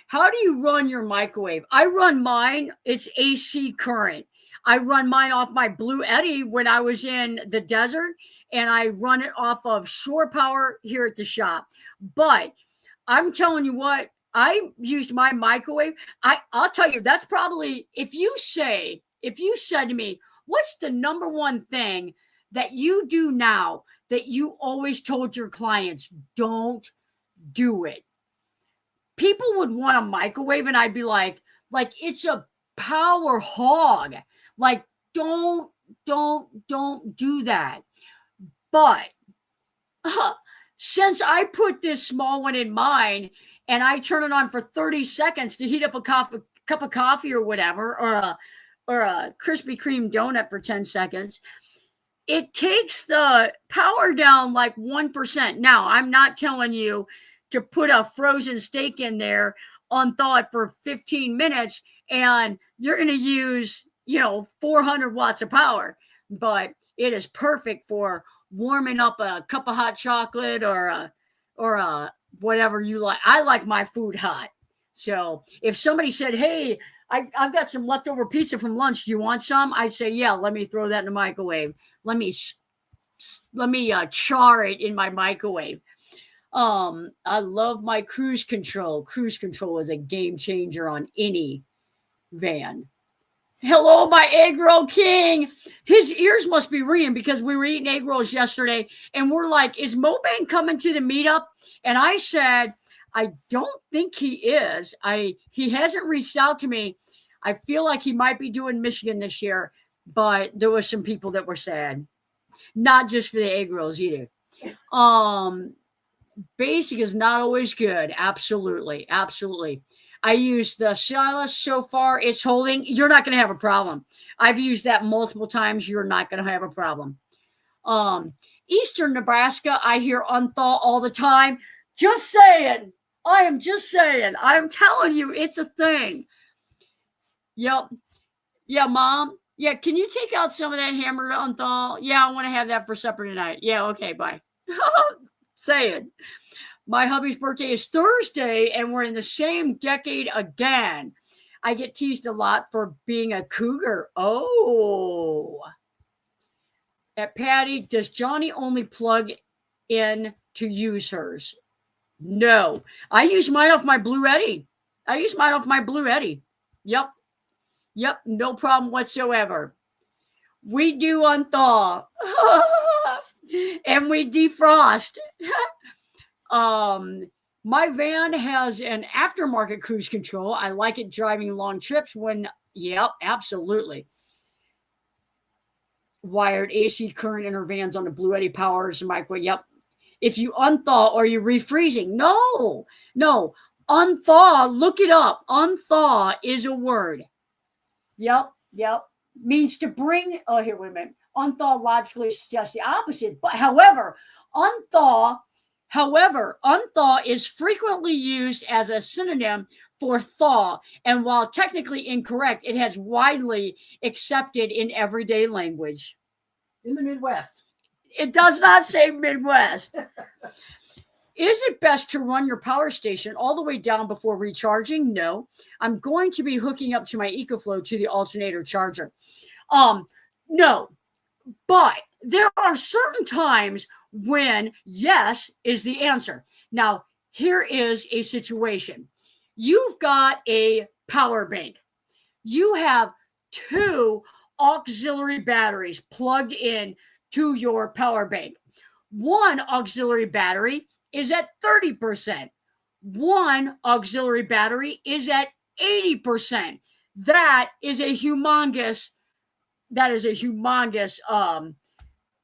How do you run your microwave? I run mine. It's AC current. I run mine off my Blue Eddy when I was in the desert, and I run it off of shore power here at the shop. But I'm telling you what, I used my microwave. I'll tell you, that's probably, if you said to me, what's the number one thing that you do now that you always told your clients, don't do it? People would want a microwave and I'd be like it's a power hog. Like, don't do that. But since I put this small one in mine and I turn it on for 30 seconds to heat up a cup of coffee or whatever, or a Krispy Kreme donut for 10 seconds, it takes the power down like 1%. Now, I'm not telling you to put a frozen steak in there, unthaw it for 15 minutes, and you're going to use, 400 watts of power. But it is perfect for warming up a cup of hot chocolate or whatever you like. I like my food hot. So if somebody said, hey, I've got some leftover pizza from lunch, do you want some? I'd say, yeah, let me throw that in the microwave. Let me char it in my microwave. I love my cruise control. Cruise control is a game changer on any van. Hello, my egg roll king. His ears must be ringing because we were eating egg rolls yesterday and we're like, is Mobang coming to the meetup? And I said, I don't think he is. He hasn't reached out to me. I feel like he might be doing Michigan this year, but there was some people that were sad. Not just for the egg rolls either. Basic is not always good. Absolutely. Absolutely. I used the Silas so far. It's holding. You're not going to have a problem. I've used that multiple times. You're not going to have a problem. Eastern Nebraska, I hear unthaw all the time. Just saying. I am just saying. I'm telling you, it's a thing. Yep. Yeah, Mom. Yeah, can you take out some of that hammer to unthaw? Yeah, I want to have that for supper tonight. Yeah, okay, bye. Saying. My hubby's birthday is Thursday, and we're in the same decade again. I get teased a lot for being a cougar. Oh. At Patty, does Johnny only plug in to use hers? No. I use mine off my Blue Eddy. Yep. Yep, no problem whatsoever. We do unthaw. And we defrost. My van has an aftermarket cruise control. I like it driving long trips when, yep, absolutely. Wired AC current in our vans on the Blue Eddy powers and microwave. Yep. If you unthaw, are you refreezing? No. Unthaw, look it up. Unthaw is a word. Yep. Means to bring, oh, here, wait a minute. Unthaw logically suggests the opposite. But however, unthaw is frequently used as a synonym for thaw. And while technically incorrect, it has widely accepted in everyday language. In the Midwest. It does not say Midwest. Is it best to run your power station all the way down before recharging? No. I'm going to be hooking up to my EcoFlow to the alternator charger. No. But there are certain times when yes is the answer. Now, here is a situation. You've got a power bank. You have 2 auxiliary batteries plugged in to your power bank. One auxiliary battery is at 30%. One auxiliary battery is at 80%. That is a humongous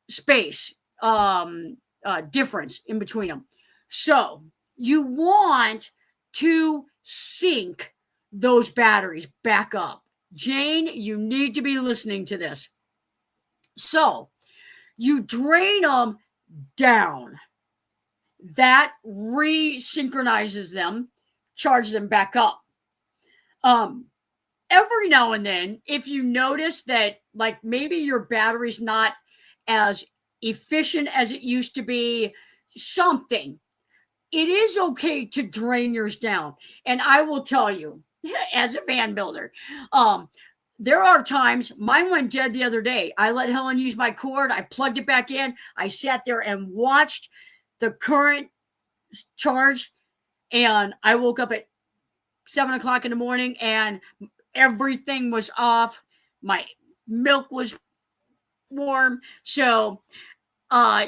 space difference in between them. So you want to sync those batteries back up. Jane, you need to be listening to this. So you drain them down. That resynchronizes them, charges them back up. Every now and then, if you notice that, like, maybe your battery's not as efficient as it used to be, something, it is okay to drain yours down. And I will tell you, as a van builder, there are times, mine went dead the other day. I let Helen use my cord. I plugged it back in. I sat there and watched the current charge. And I woke up at 7 o'clock in the morning and everything was off. My milk was warm. So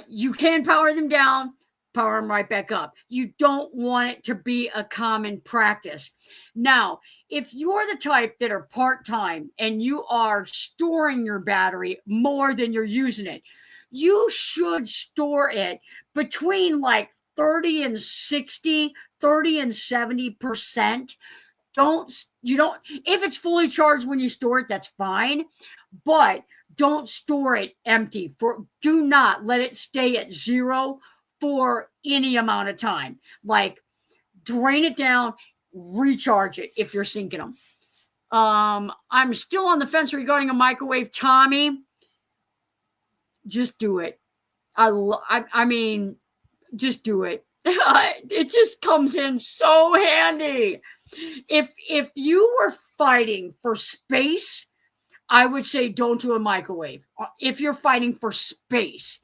you can power them down, power them right back up. You don't want it to be a common practice. Now, if you're the type that are part-time and you are storing your battery more than you're using it, you should store it between like 30 and 60, 30 and 70%. If it's fully charged when you store it, that's fine. But don't store it empty. Do not let it stay at 0 for any amount of time. Like, drain it down, recharge it if you're syncing them. I'm still on the fence regarding a microwave, Tommy. Just do it. I mean, just do it. It just comes in so handy. If you were fighting for space, I would say don't do a microwave. If you're fighting for space,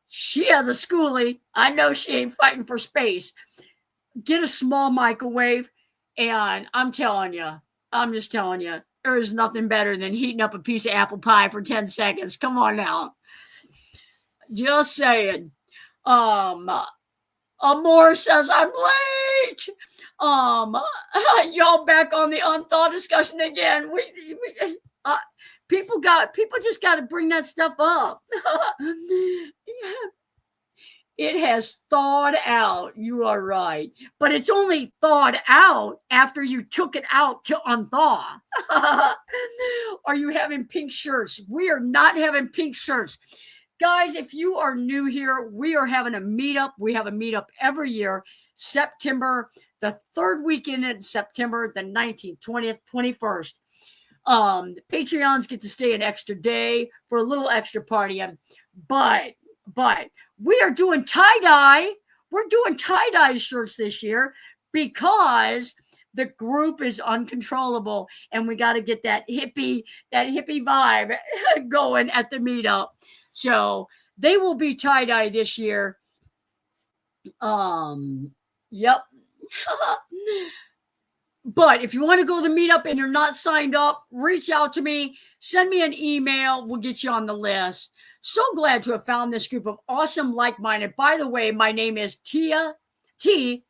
she has a schoolie. I know she ain't fighting for space. Get a small microwave, and I'm just telling you, there is nothing better than heating up a piece of apple pie for 10 seconds. Come on now. Just saying. Amor says, I'm late. Um, y'all back on the unthought discussion again. People just got to bring that stuff up. It has thawed out. You are right. But it's only thawed out after you took it out to unthaw. Are you having pink shirts? We are not having pink shirts. Guys, if you are new here, we are having a meetup. We have a meetup every year, September, the third weekend in September, the 19th, 20th, 21st. Patreons get to stay an extra day for a little extra partying. But we are doing tie-dye. We're doing tie-dye shirts this year because the group is uncontrollable and we got to get that hippie vibe going at the meetup. So they will be tie-dye this year. Yep. But if you want to go to the meetup and you're not signed up, reach out to me. Send me an email. We'll get you on the list. So glad to have found this group of awesome, like-minded. By the way, my name is Tia T.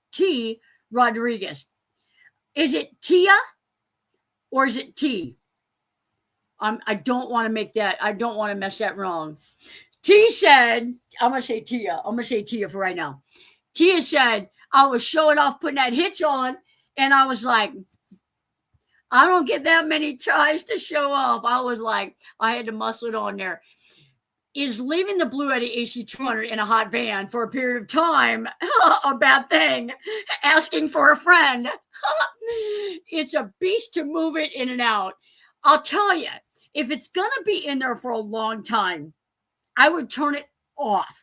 Rodriguez. Is it Tia or is it T? I don't want to make that. I don't want to mess that wrong. T said, I'm going to say Tia. I'm going to say Tia for right now. Tia said, I was showing off putting that hitch on, and I was like, I don't get that many tries to show off. I was like, I had to muscle it on there. Is leaving the Bluetti AC200 in a hot van for a period of time a bad thing? Asking for a friend. It's a beast to move it in and out. I'll tell you, if it's going to be in there for a long time, I would turn it off.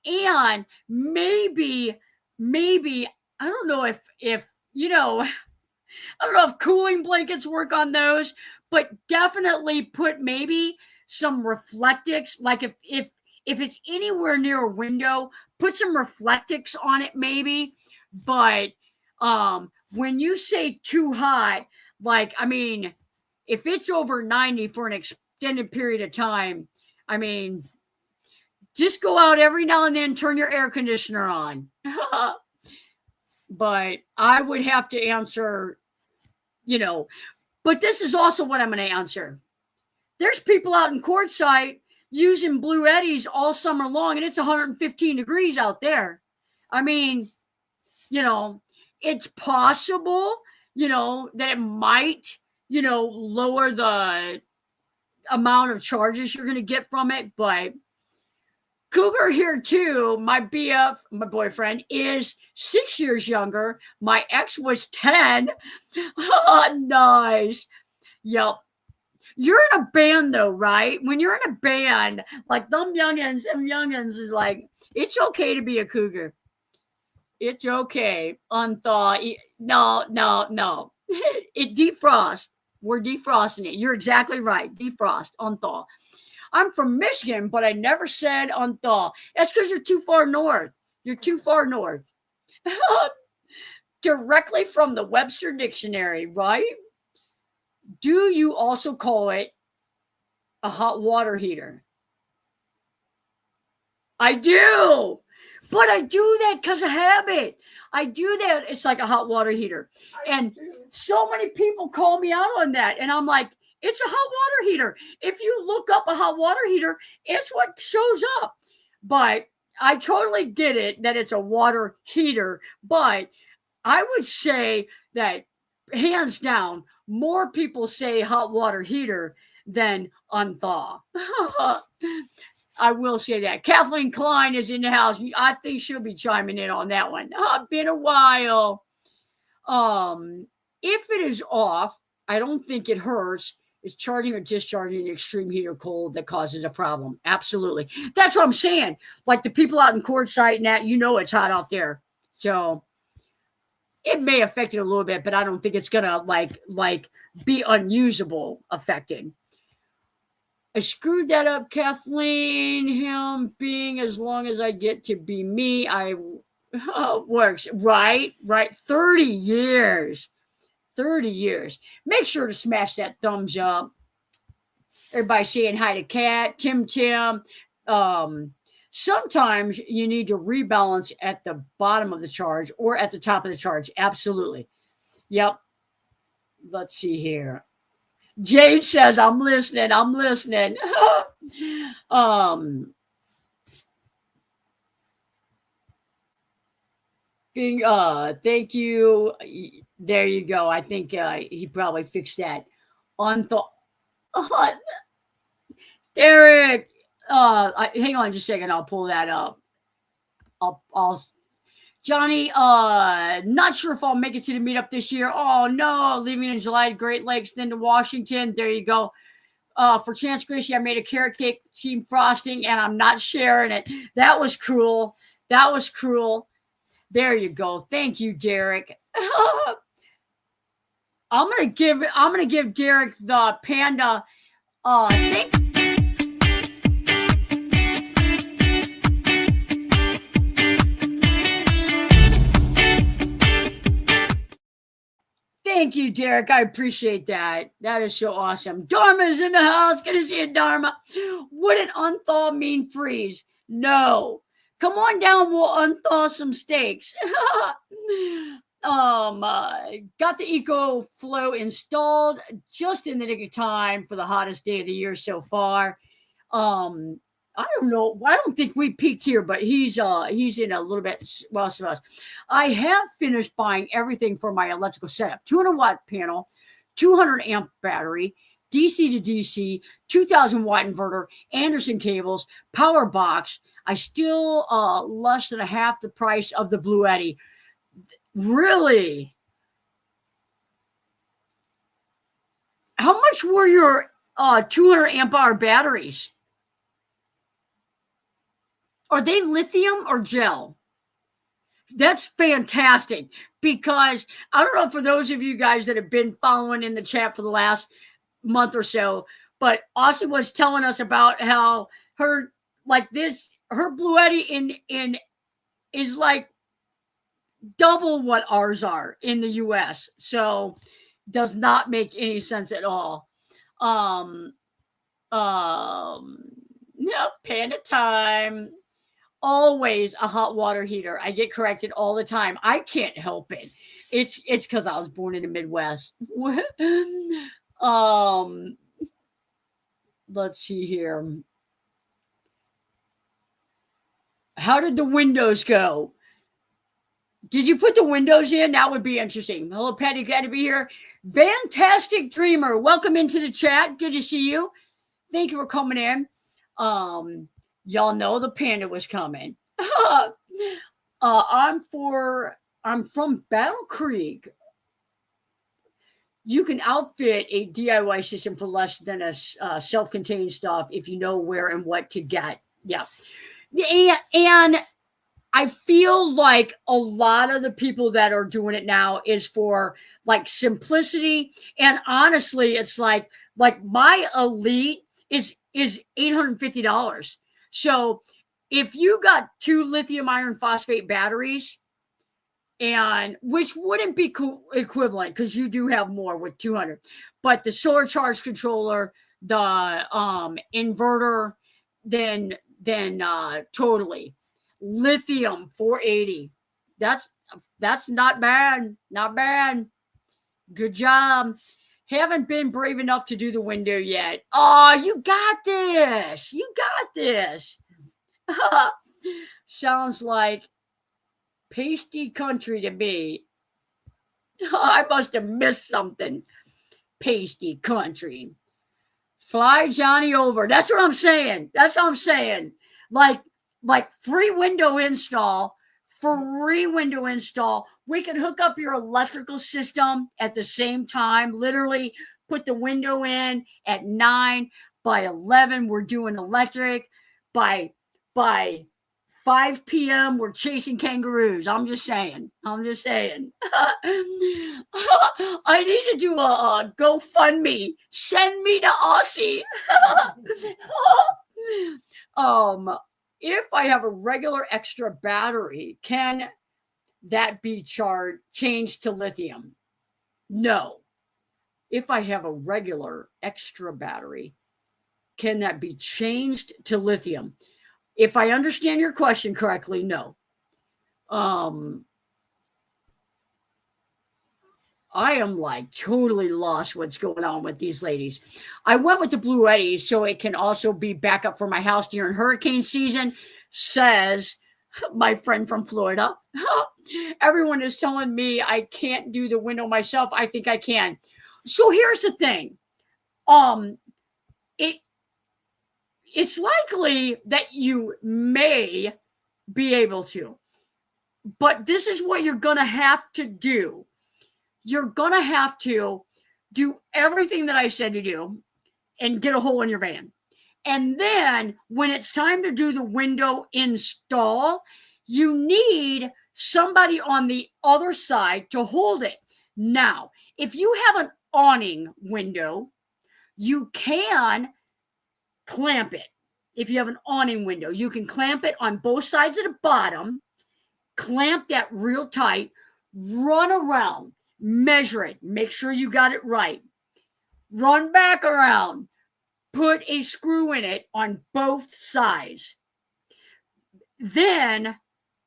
And maybe, I don't know if you know, I don't know if cooling blankets work on those, but definitely put maybe some reflectix. Like if it's anywhere near a window, put some reflectix on it maybe. But when you say too hot, like, I mean, if it's over 90 for an extended period of time, I mean, just go out every now and then, turn your air conditioner on. But I would have to answer, but this is also what I'm going to answer. There's people out in Quartzsite using Bluettis all summer long, and it's 115 degrees out there. I mean, it's possible, that it might, lower the amount of charges you're going to get from it. But Cougar here too, my BF, my boyfriend, is 6 years younger. My ex was 10. Oh, nice. Yep. You're in a band though, right? When you're in a band, like them youngins are like, it's okay to be a cougar. It's okay. Unthaw. No. It defrost. We're defrosting it. You're exactly right. Defrost, unthaw. I'm from Michigan, but I never said unthaw. That's because you're too far north. You're too far north. Directly from the Webster Dictionary, right? Do you also call it a hot water heater? I do. But I do that because of habit. I do that. It's like a hot water heater. And so many people call me out on that. And I'm like, it's a hot water heater. If you look up a hot water heater, it's what shows up. But I totally get it that it's a water heater. But I would say that hands down, more people say hot water heater than unthaw. I will say that. Kathleen Klein is in the house. I think she'll be chiming in on that one. Been a while. If it is off, I don't think it hurts. It's charging or discharging the extreme heat or cold that causes a problem. Absolutely. That's what I'm saying. Like the people out in Quartzsite and that, it's hot out there. So it may affect it a little bit, but I don't think it's gonna like be unusable affected. I screwed that up, Kathleen. Him being as long as I get to be me, works. Right. 30 years. 30 years. Make sure to smash that thumbs up. Everybody saying hi to Kat, Tim, sometimes you need to rebalance at the bottom of the charge or at the top of the charge. Absolutely. Yep. Let's see here. Jade says, I'm listening. I'm listening. Thank you. There you go. I think he probably fixed that. Unthought. Derek. Hang on just a second. I'll pull that up. I'll Johnny, not sure if I'll make it to the meetup this year. Oh no, leaving in July to Great Lakes, then to Washington. There you go. For Chance Gracie, I made a carrot cake team frosting and I'm not sharing it. That was cruel. That was cruel. There you go. Thank you, Derek. I'm gonna give Derek the panda. Thank you, Derek. I appreciate that. That is so awesome. Dharma's in the house. Good to see you, Dharma. Wouldn't unthaw mean freeze? No. Come on down. We'll unthaw some steaks. Got the EcoFlow installed just in the nick of time for the hottest day of the year so far. I don't know. I don't think we peaked here, but he's in a little bit less of us. I have finished buying everything for my electrical setup. 200-watt panel, 200-amp battery, DC to DC, 2,000-watt inverter, Anderson cables, power box. I still less than a half the price of the Bluetti. Really? How much were your 200-amp hour batteries? Are they lithium or gel? That's fantastic because I don't know for those of you guys that have been following in the chat for the last month or so, but Austin was telling us about how her Bluetti in is like double what ours are in the US. So does not make any sense at all. Panda time. Always a hot water heater. I get corrected all the time. I can't help it. It's because I was born in the Midwest. Let's see here. How did the windows go? Did you put the windows in? That would be interesting. Hello, Patty. Glad to be here. Fantastic Dreamer. Welcome into the chat. Good to see you. Thank you for coming in. Y'all know the panda was coming. I'm from Battle Creek. You can outfit a DIY system for less than a self-contained stuff if you know where and what to get. Yeah. And I feel like a lot of the people that are doing it now is for like simplicity. And honestly, it's like my Elite is $850. So if you got 2 lithium iron phosphate batteries, and which wouldn't be equivalent because you do have more with 200, but the solar charge controller, the inverter, then totally lithium 480. That's not bad. Not bad. Good job. Haven't been brave enough to do the window yet. Oh, you got this. You got this. Sounds like pasty country to me. I must have missed something. Pasty country. Fly Johnny over. That's what I'm saying. That's what I'm saying. Like free window install. Free window install. We can hook up your electrical system at the same time. Literally put the window in at 9. By 11, we're doing electric. By 5 p.m., we're chasing kangaroos. I'm just saying. I need to do a GoFundMe. Send me to Aussie. If I have a regular extra battery, can that be changed to lithium? No. If I have a regular extra battery, can that be changed to lithium? If I understand your question correctly, no. I am like totally lost what's going on with these ladies. I went with the Blue Eddy so it can also be backup for my house during hurricane season, says my friend from Florida. Everyone is telling me I can't do the window myself. I think I can. So here's the thing. It's likely that you may be able to, but this is what you're going to have to do. You're going to have to do everything that I said to do and get a hole in your van. And then when it's time to do the window install, you need somebody on the other side to hold it. Now, if you have an awning window, you can clamp it. If you have an awning window, you can clamp it on both sides of the bottom, clamp that real tight, run around, measure it, make sure you got it right, run back around, put a screw in it on both sides. Then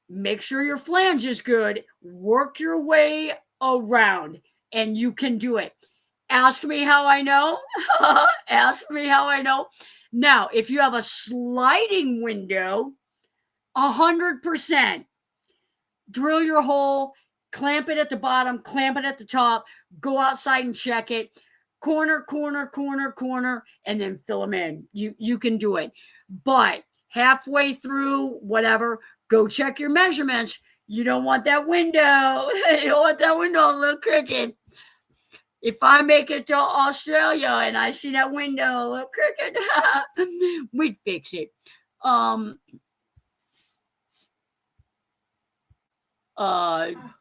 make sure your flange is good, work your way around, and you can do it. Ask me how I know. Ask me how I know. Now, if you have a sliding window, 100%, drill your hole, clamp it at the bottom, clamp it at the top, go outside and check it, corner, corner, corner, corner, and then fill them in. You can do it. But halfway through, whatever, go check your measurements. You don't want that window. You don't want that window a little crooked. If I make it to Australia and I see that window a little crooked, we'd fix it.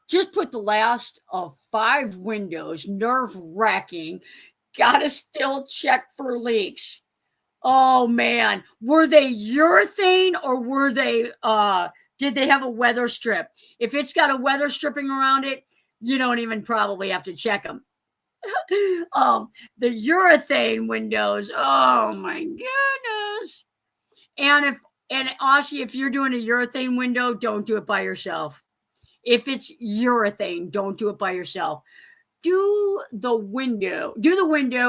Just put the last of 5 windows, nerve-wracking. Gotta still check for leaks. Oh man, were they urethane or were they did they have a weather strip? If it's got a weather stripping around it, you don't even probably have to check them. The urethane windows, oh my goodness. And Aussie, if you're doing a urethane window, don't do it by yourself. If it's urethane, don't do it by yourself. Do the window.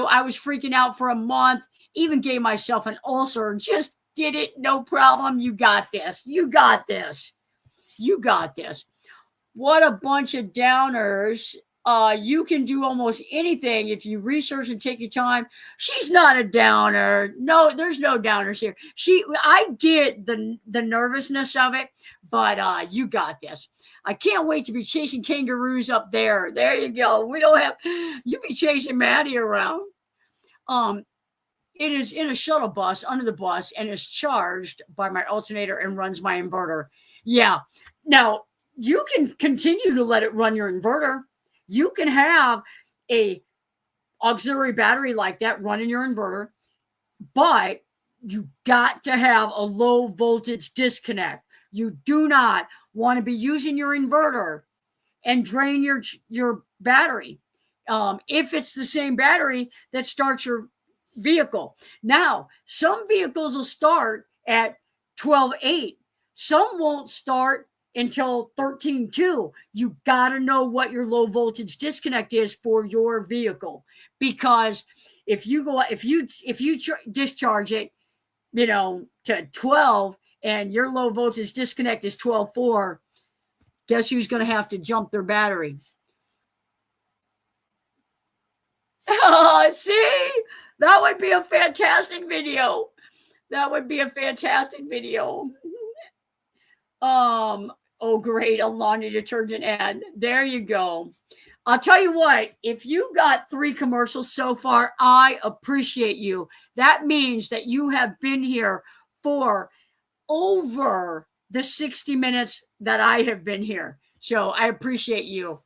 I was freaking out for a month, even gave myself an ulcer, just did it, no problem. You got this. You got this. You got this. What a bunch of downers. You can do almost anything if you research and take your time. She's not a downer. No, there's no downers here. I get the nervousness of it, but you got this. I can't wait to be chasing kangaroos up there. There you go. You be chasing Maddie around. It is in a shuttle bus under the bus and is charged by my alternator and runs my inverter. Yeah. Now, you can continue to let it run your inverter. You can have a auxiliary battery like that running your inverter, but you got to have a low voltage disconnect. You do not want to be using your inverter and drain your battery. If it's the same battery that starts your vehicle. Now, some vehicles will start at 12.8. Some won't start until 13.2. You got to know what your low voltage disconnect is for your vehicle, because if you discharge it, to 12 and your low voltage disconnect is 12.4, guess who's going to have to jump their battery? See, that would be a fantastic video. Oh, great. A laundry detergent ad. There you go. I'll tell you what, if you got 3 commercials so far, I appreciate you. That means that you have been here for over the 60 minutes that I have been here. So I appreciate you.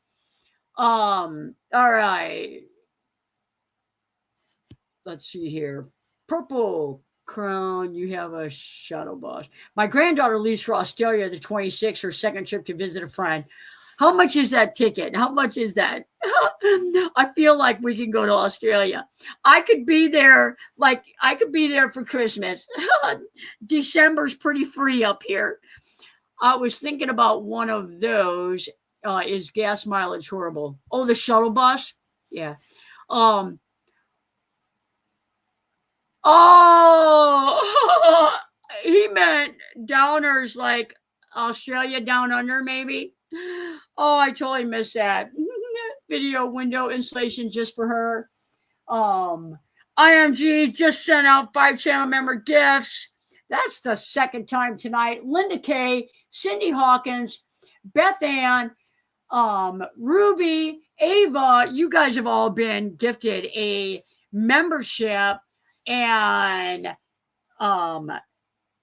All right. Let's see here. Purple Crown, you have a shuttle bus. My granddaughter leaves for Australia the 26th, her second trip to visit a friend. How much is that ticket? How much is that? I feel like we can go to Australia. I could be there for Christmas. December's pretty free up here. I was thinking about one of those. Is gas mileage horrible? Oh, the shuttle bus? Yeah. Um, oh, he meant downers like Australia down under, maybe. Oh, I totally missed that. Video window installation just for her. IMG just sent out 5 channel member gifts. That's the second time tonight. Linda Kay, Cindy Hawkins, Beth Ann, Ruby, Ava, you guys have all been gifted a membership, and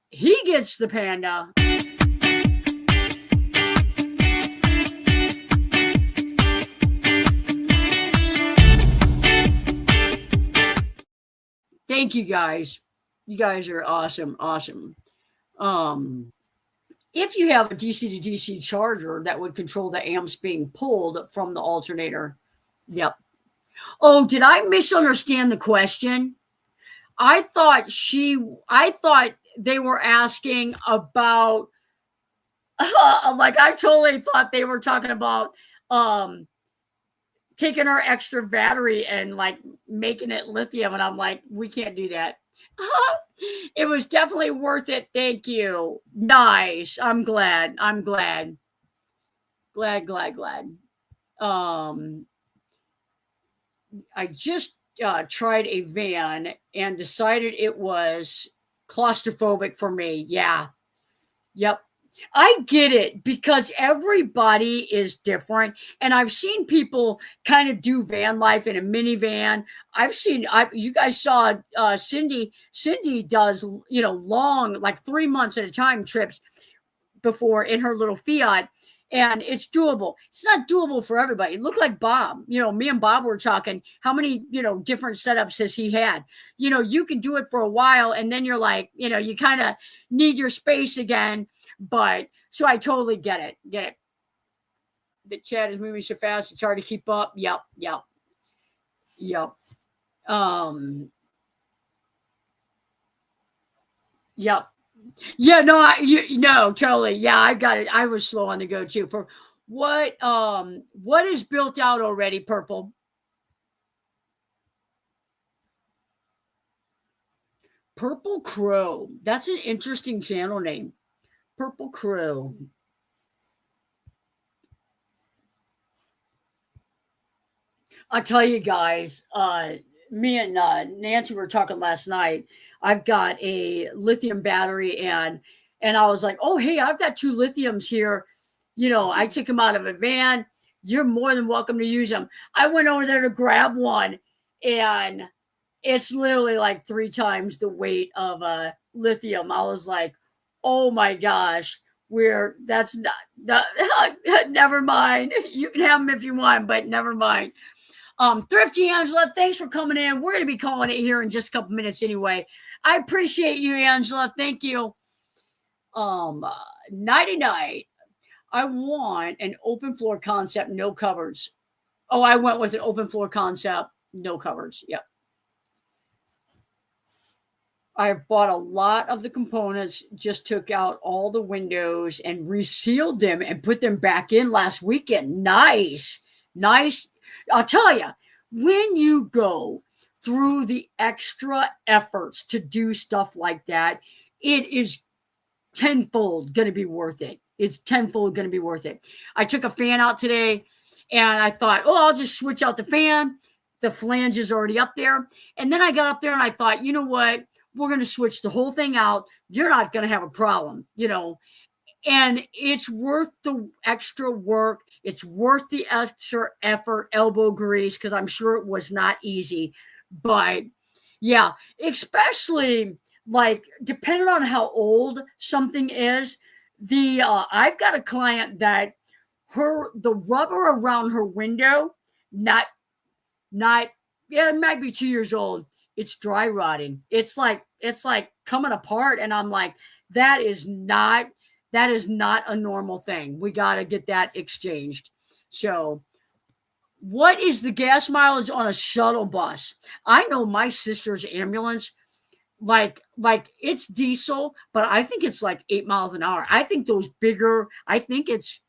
he gets the panda. Thank you guys. You guys are awesome. Awesome. If you have a DC to DC charger that would control the amps being pulled from the alternator. Yep. Oh, did I misunderstand the question? I thought they were asking about like I totally thought they were talking about taking our extra battery and like making it lithium, and I'm like, we can't do that. It was definitely worth it. Thank you. Nice. I'm glad. Glad. I just tried a van and decided it was claustrophobic for me. Yeah. Yep. I get it because everybody is different. And I've seen people kind of do van life in a minivan. You guys saw Cindy does, long, like 3 months at a time trips before in her little Fiat. And it's doable. It's not doable for everybody. It looked like Bob. Me and Bob were talking how many, different setups has he had. You can do it for a while and then you're like, you kind of need your space again. But so I totally get it. The chat is moving so fast, it's hard to keep up. Yep. Yep. Yeah, no, totally. Yeah, I got it. I was slow on the go too. What is built out already, Purple? Purple Crow. That's an interesting channel name. Purple Crow. I'll tell you guys, me and Nancy were talking last night. I've got a lithium battery and I was like, oh, hey, I've got 2 lithiums here. I took them out of a van. You're more than welcome to use them. I went over there to grab one and it's literally like 3 times the weight of a lithium. I was like, oh my gosh, that's not, never mind. You can have them if you want, but never mind. Thrifty Angela, thanks for coming in. We're going to be calling it here in just a couple minutes anyway. I appreciate you, Angela. Thank you. Nighty night. I want an open floor concept, no covers. Oh, I went with an open floor concept, no covers. Yep. I bought a lot of the components, just took out all the windows and resealed them and put them back in last weekend. Nice. I'll tell you, when you go through the extra efforts to do stuff like that, it is tenfold going to be worth it. It's tenfold going to be worth it. I took a fan out today and I thought, I'll just switch out the fan. The flange is already up there. And then I got up there and I thought, you know what? We're going to switch the whole thing out. You're not going to have a problem, and it's worth the extra work. It's worth the extra effort, elbow grease, because I'm sure it was not easy. But yeah, especially like depending on how old something is. I've got a client that the rubber around her window, it might be 2 years old. It's dry rotting. It's like coming apart. And I'm like, that is not That is not a normal thing. We got to get that exchanged. So, what is the gas mileage on a shuttle bus? I know my sister's ambulance, like it's diesel, but I think it's like 8 miles an hour. I think those bigger, I think it's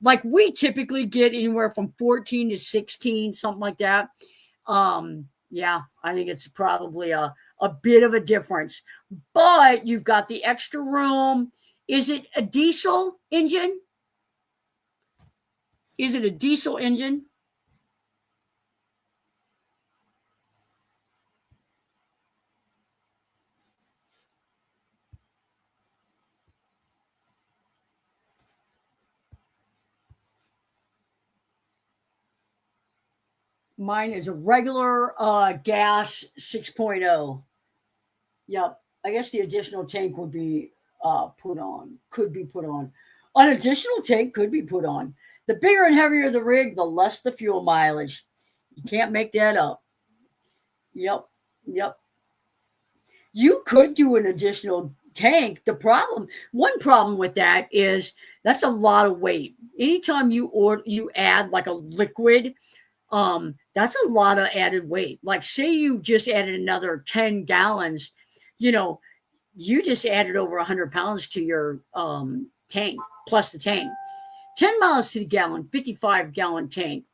like we typically get anywhere from 14 to 16, something like that. Yeah, I think it's probably a bit of a difference. But you've got the extra room. Is it a diesel engine? Is it a diesel engine? Mine is a regular gas 6.0. Yep. I guess the additional tank would be could be put on. An additional tank could be put on. The bigger and heavier the rig, the less the fuel mileage. You can't make that up. Yep. Yep. You could do an additional tank. One problem with that is that's a lot of weight. Anytime you add like a liquid, that's a lot of added weight. Like say you just added another 10 gallons, you just added over 100 pounds to your tank plus the tank. 10 miles to the gallon, 55-gallon tank.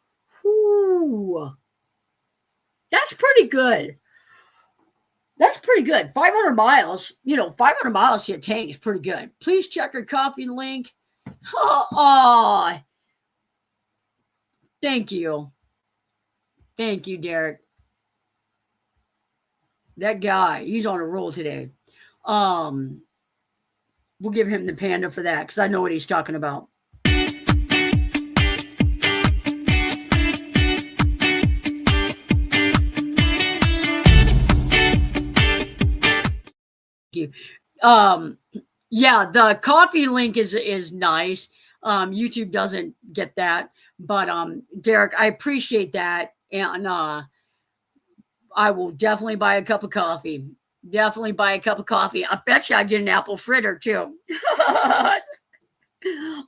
Whoo. That's pretty good. That's pretty good. 500 miles, 500 miles to your tank is pretty good. Please check our coffee link. Oh, thank you. Thank you, Derek. That guy, he's on a roll today. We'll give him the panda for that because I know what he's talking about. You. Yeah, the coffee link is nice. YouTube doesn't get that, but Derek, I appreciate that, and I will definitely buy a cup of coffee. Definitely buy a cup of coffee. I bet you I get an apple fritter too.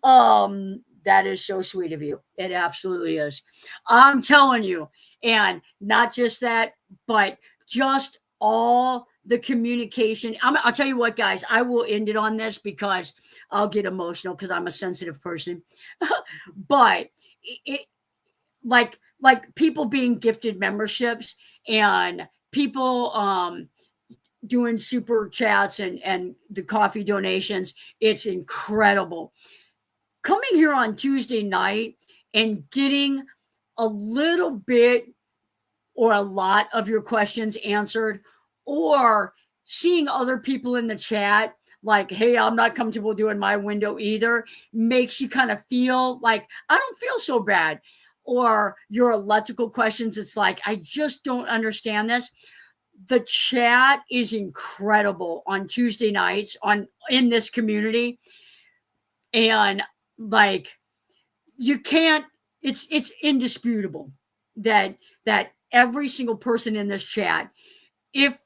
That is so sweet of you. It absolutely is. I'm telling you, and not just that, but just all the communication. I'll tell you what, guys, I will end it on this because I'll get emotional because I'm a sensitive person. But it like people being gifted memberships and people doing super chats and the coffee donations. It's incredible. Coming here on Tuesday night and getting a little bit or a lot of your questions answered, or seeing other people in the chat like, hey, I'm not comfortable doing my window either, makes you kind of feel like, I don't feel so bad. Or your electrical questions, it's like, I just don't understand this. The chat is incredible on Tuesday nights in this community. And like, you can't, it's indisputable that every single person in this chat, if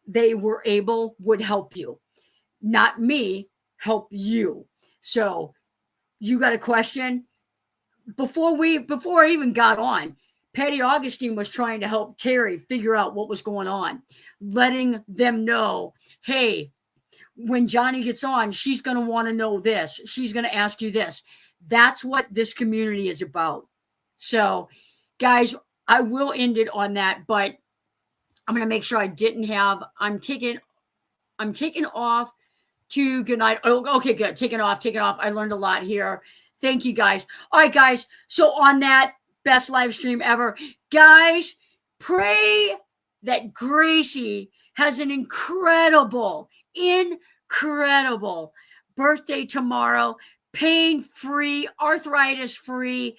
they were able, would help you. Not me, help you. So you got a question? Before I even got on, Patty Augustine was trying to help Terry figure out what was going on, letting them know, hey, when Johnny gets on, she's going to want to know this. She's going to ask you this. That's what this community is about. So, guys, I will end it on that, but I'm going to make sure I didn't have, I'm taking off to good night. Oh, okay, good. Taking off. I learned a lot here. Thank you, guys. All right, guys. So on that, best live stream ever. Guys, pray that Gracie has an incredible birthday tomorrow. Pain-free, arthritis-free,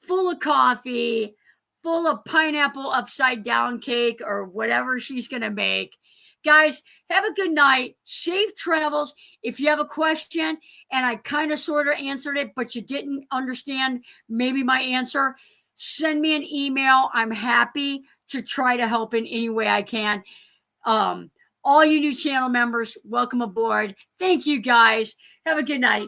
full of coffee, full of pineapple upside-down cake or whatever she's going to make. Guys, have a good night. Safe travels. If you have a question and I kind of sort of answered it, but you didn't understand maybe my answer, send me an email. I'm happy to try to help in any way I can. All you new channel members, welcome aboard. Thank you guys. Have a good night.